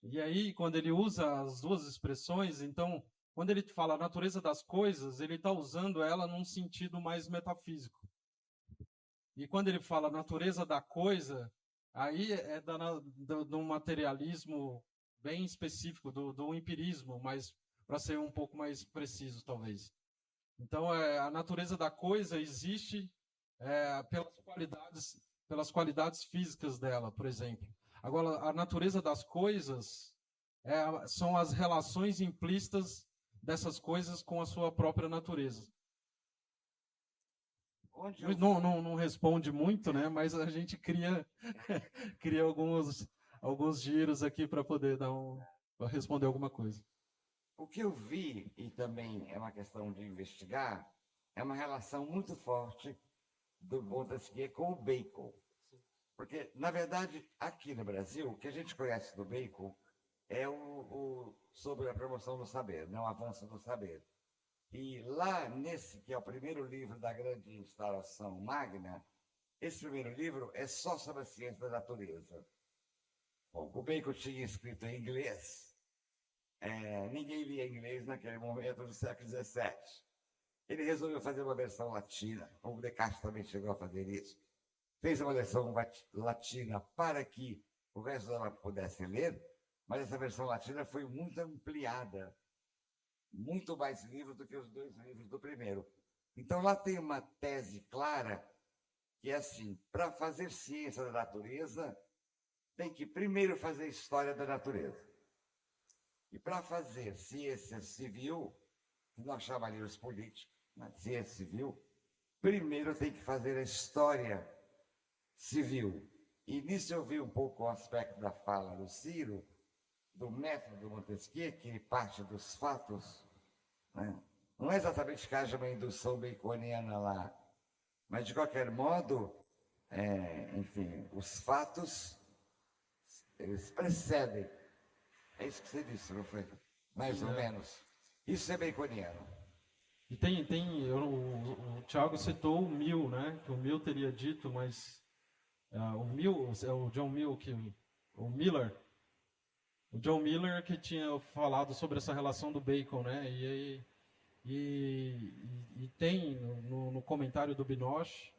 E aí, quando ele usa as duas expressões, então, quando ele fala natureza das coisas, ele está usando ela num sentido mais metafísico. E quando ele fala natureza da coisa, aí é do materialismo bem específico, do empirismo, mas para ser um pouco mais preciso, talvez. Então, a natureza da coisa existe pelas qualidades físicas dela, por exemplo. Agora, a natureza das coisas são as relações implícitas dessas coisas com a sua própria natureza. Não responde muito, né? Mas a gente cria alguns giros aqui para poder responder alguma coisa. O que eu vi, e também é uma questão de investigar, é uma relação muito forte do Montesquieu com o Bacon. Porque, na verdade, aqui no Brasil, o que a gente conhece do Bacon é sobre a promoção do saber, não o avanço do saber. E lá, nesse que é o primeiro livro da grande instalação magna, esse primeiro livro é só sobre a ciência da natureza. Bom, o Bacon tinha escrito em inglês, ninguém lia inglês naquele momento do século XVII. Ele resolveu fazer uma versão latina, o Descartes também chegou a fazer isso. Fez uma versão latina para que o resto dela pudesse ler, mas essa versão latina foi muito ampliada, muito mais livro do que os dois livros do primeiro. Então lá tem uma tese clara que é assim: para fazer ciência da natureza, tem que primeiro fazer história da natureza. E para fazer ciência civil, que nós chamaríamos política, né, ciência civil, primeiro tem que fazer a história civil. E nisso eu vi um pouco o aspecto da fala do Ciro, do método Montesquieu, que parte dos fatos, né? Não é exatamente que haja uma indução baconiana lá, mas de qualquer modo, enfim, os fatos, eles precedem. É isso que você disse, não foi? Mais ou menos. Isso é baconiano. E o Thiago citou o Mill, né? Que o Mill teria dito, mas o Mill, é o John Mill, o Miller, o John Miller que tinha falado sobre essa relação do Bacon, né? E tem no comentário do Binoche,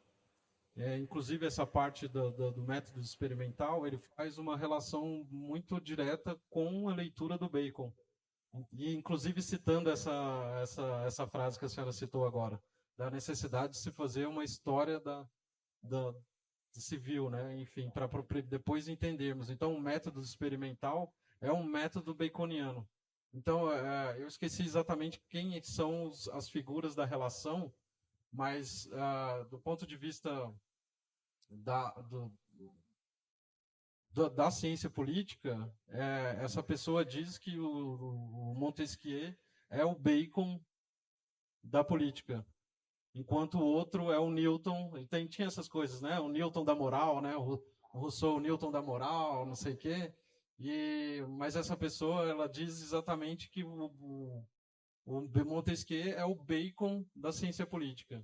inclusive essa parte do método experimental, ele faz uma relação muito direta com a leitura do Bacon. E, inclusive, citando essa frase que a senhora citou agora, da necessidade de se fazer uma história da civil, né? Enfim, para depois entendermos. Então, o método experimental é um método baconiano. Então, eu esqueci exatamente quem são as figuras da relação, mas, do ponto de vista da ciência política, essa pessoa diz que o Montesquieu é o Bacon da política, enquanto o outro é o Newton. E tinha essas coisas, né? O Newton da moral, né? O Rousseau, o Newton da moral, não sei o quê. Mas essa pessoa, ela diz exatamente que o Montesquieu é o Bacon da ciência política.